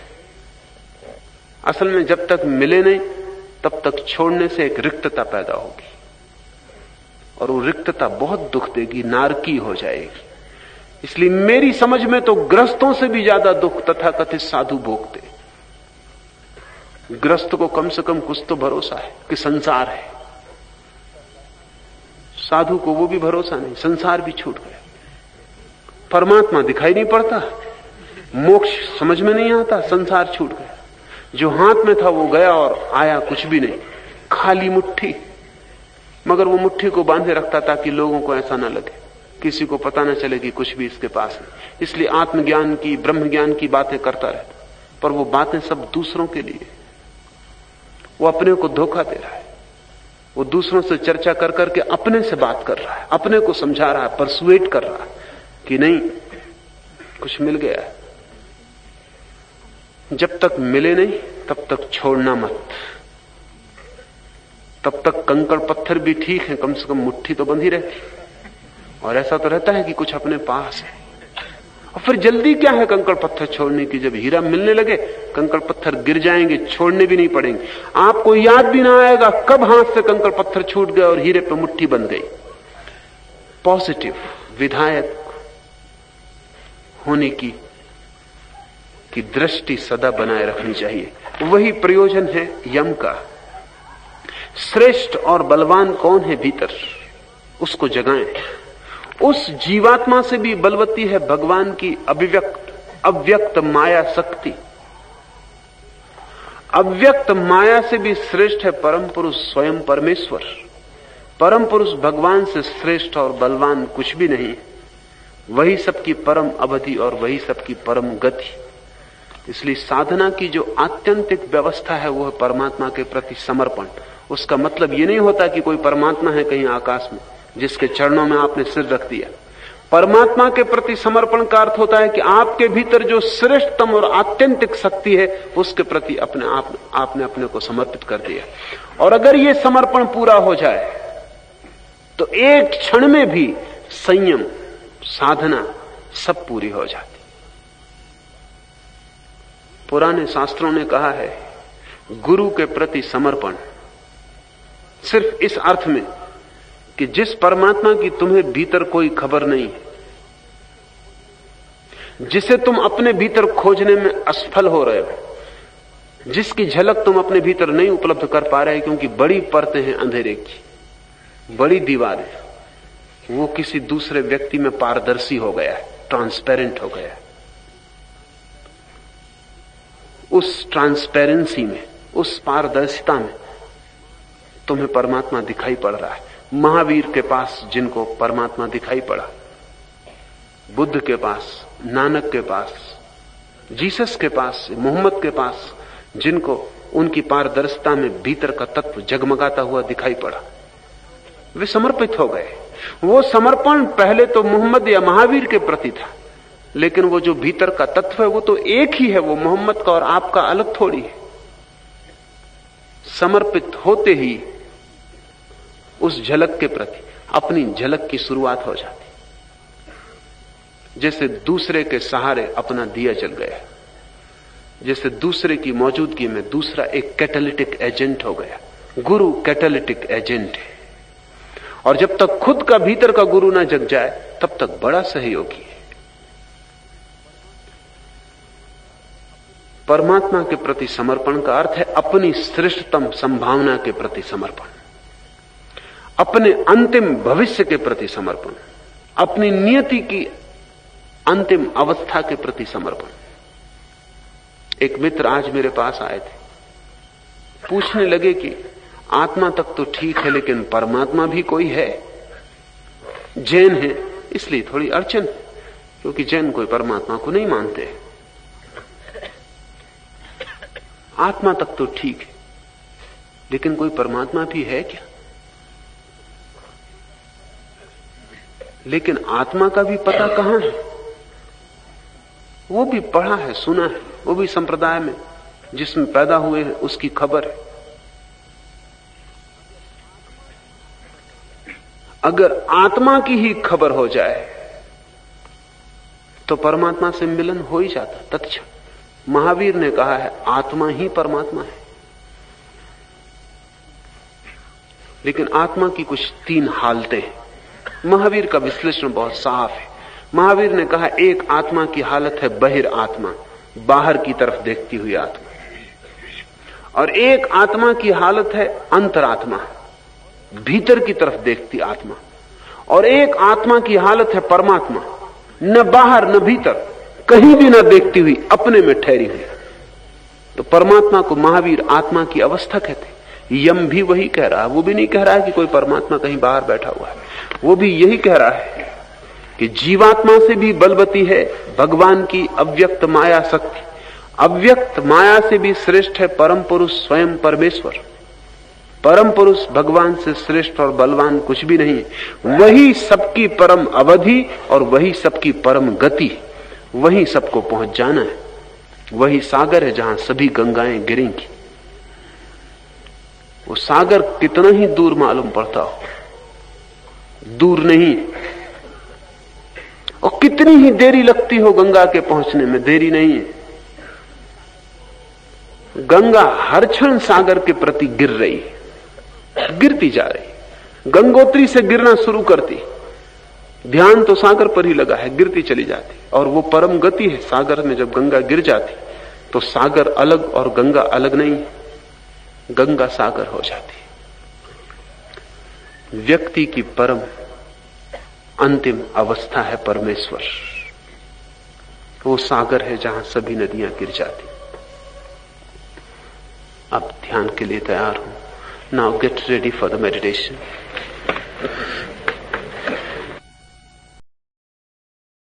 असल में जब तक मिले नहीं तब तक छोड़ने से एक रिक्तता पैदा होगी। और वो रिक्तता बहुत दुख देगी, नारकी हो जाएगी। इसलिए मेरी समझ में तो ग्रस्तों से भी ज्यादा दुख तथाकथित साधु भोगते। ग्रस्त को कम से कम कुछ तो भरोसा है कि संसार है, साधु को वो भी भरोसा नहीं, संसार भी छूट गया, परमात्मा दिखाई नहीं पड़ता, मोक्ष समझ में नहीं आता, संसार छूट गया। जो हाथ में था वो गया और आया कुछ भी नहीं, खाली मुट्ठी। मगर वो मुट्ठी को बांधे रखता ताकि लोगों को ऐसा ना लगे, किसी को पता ना चले कि कुछ भी इसके पास है। इसलिए आत्मज्ञान की, ब्रह्म ज्ञान की बातें करता रहता, पर वो बातें सब दूसरों के लिए। वो अपने को धोखा दे रहा है, वो दूसरों से चर्चा कर करके अपने से बात कर रहा है, अपने को समझा रहा है, परसुएट कर रहा है कि नहीं कुछ मिल गया है। जब तक मिले नहीं तब तक छोड़ना मत, तब तक कंकड़ पत्थर भी ठीक है, कम से कम मुट्ठी तो बंधी रहती। और ऐसा तो रहता है कि कुछ अपने पास है। और फिर जल्दी क्या है कंकड़ पत्थर छोड़ने की? जब हीरा मिलने लगे कंकड़ पत्थर गिर जाएंगे, छोड़ने भी नहीं पड़ेंगे, आपको याद भी ना आएगा कब हाथ से कंकड़ पत्थर छूट गए और हीरे पे मुट्ठी बंध गई। पॉजिटिव विधायक होने की दृष्टि सदा बनाए रखनी चाहिए। वही प्रयोजन है यम का। श्रेष्ठ और बलवान कौन है भीतर, उसको जगाएं। उस जीवात्मा से भी बलवती है भगवान की अव्यक्त माया शक्ति। अव्यक्त माया से भी श्रेष्ठ है परम पुरुष स्वयं परमेश्वर। परम पुरुष भगवान से श्रेष्ठ और बलवान कुछ भी नहीं। वही सबकी परम अवधि और वही सबकी परम गति। इसलिए साधना की जो आत्यंतिक व्यवस्था है वो है परमात्मा के प्रति समर्पण। उसका मतलब ये नहीं होता कि कोई परमात्मा है कहीं आकाश में जिसके चरणों में आपने सिर रख दिया। परमात्मा के प्रति समर्पण का अर्थ होता है कि आपके भीतर जो श्रेष्ठतम और आत्यंतिक शक्ति है उसके प्रति आपने अपने को समर्पित कर दिया। और अगर ये समर्पण पूरा हो जाए तो एक क्षण में भी संयम, साधना सब पूरी हो जाती। पुराने शास्त्रों ने कहा है गुरु के प्रति समर्पण सिर्फ इस अर्थ में कि जिस परमात्मा की तुम्हें भीतर कोई खबर नहीं है, जिसे तुम अपने भीतर खोजने में असफल हो रहे हो, जिसकी झलक तुम अपने भीतर नहीं उपलब्ध कर पा रहे क्योंकि बड़ी परतें हैं अंधेरे की, बड़ी दीवारें, वो किसी दूसरे व्यक्ति में पारदर्शी हो गया है, ट्रांसपेरेंट हो गया है। उस ट्रांसपेरेंसी में, उस पारदर्शिता में तुम्हें परमात्मा दिखाई पड़ रहा है। महावीर के पास जिनको परमात्मा दिखाई पड़ा, बुद्ध के पास, नानक के पास, जीसस के पास, मोहम्मद के पास जिनको उनकी पारदर्शिता में भीतर का तत्व जगमगाता हुआ दिखाई पड़ा, वे समर्पित हो गए। वो समर्पण पहले तो मोहम्मद या महावीर के प्रति था, लेकिन वो जो भीतर का तत्व है वो तो एक ही है, वो मोहम्मद का और आपका अलग थोड़ी है। समर्पित होते ही उस झलक के प्रति अपनी झलक की शुरुआत हो जाती। जैसे दूसरे के सहारे अपना दिया जल गया, जैसे दूसरे की मौजूदगी में दूसरा एक कैटालिटिक एजेंट हो गया। गुरु कैटालिटिक एजेंट है, और जब तक खुद का भीतर का गुरु ना जग जाए तब तक बड़ा सहयोगी है। परमात्मा के प्रति समर्पण का अर्थ है अपनी श्रेष्ठतम संभावना के प्रति समर्पण, अपने अंतिम भविष्य के प्रति समर्पण, अपनी नियति की अंतिम अवस्था के प्रति समर्पण। एक मित्र आज मेरे पास आए थे, पूछने लगे कि आत्मा तक तो ठीक है लेकिन परमात्मा भी कोई है? जैन है इसलिए थोड़ी अड़चन, क्योंकि जैन कोई परमात्मा को नहीं मानते। आत्मा तक तो ठीक है लेकिन कोई परमात्मा भी है क्या? लेकिन आत्मा का भी पता कहां है? वो भी पढ़ा है, सुना है, वो भी संप्रदाय में जिसमें पैदा हुए हैं उसकी खबर है। अगर आत्मा की ही खबर हो जाए तो परमात्मा से मिलन हो ही जाता तत्क्षण। महावीर ने कहा है आत्मा ही परमात्मा है। लेकिन आत्मा की कुछ 3 हालतें हैं। महावीर का विश्लेषण बहुत साफ है। महावीर ने कहा एक आत्मा की हालत है बहिर आत्मा, बाहर की तरफ देखती हुई आत्मा, और एक आत्मा की हालत है अंतरात्मा, भीतर की तरफ देखती आत्मा, और एक आत्मा की हालत है परमात्मा, न बाहर न भीतर, कहीं भी न देखती हुई, अपने में ठहरी हुई। तो परमात्मा को महावीर आत्मा की अवस्था कहते। यम भी वही कह रहा है, वो भी नहीं कह रहा है कि कोई परमात्मा कहीं बाहर बैठा हुआ है, वो भी यही कह रहा है कि जीवात्मा से भी बलवती है भगवान की अव्यक्त माया शक्ति, अव्यक्त माया से भी श्रेष्ठ है परम पुरुष स्वयं परमेश्वर। परम पुरुष भगवान से श्रेष्ठ और बलवान कुछ भी नहीं है। वही सबकी परम अवधि और वही सबकी परम गति, वही सबको पहुंच जाना है। वही सागर है जहां सभी गंगाएं गिरेंगी। वो सागर कितना ही दूर मालूम पड़ता हो, दूर नहीं, और कितनी ही देरी लगती हो गंगा के पहुंचने में, देरी नहीं है। गंगा हर क्षण सागर के प्रति गिर रही है, गिरती जा रही। गंगोत्री से गिरना शुरू करती, ध्यान तो सागर पर ही लगा है, गिरती चली जाती। और वो परम गति है सागर में। जब गंगा गिर जाती तो सागर अलग और गंगा अलग नहीं, गंगा सागर हो जाती। व्यक्ति की परम अंतिम अवस्था है परमेश्वर। वो सागर है जहां सभी नदियां गिर जाती। अब ध्यान के लिए तैयार हो। Now get ready for the meditation.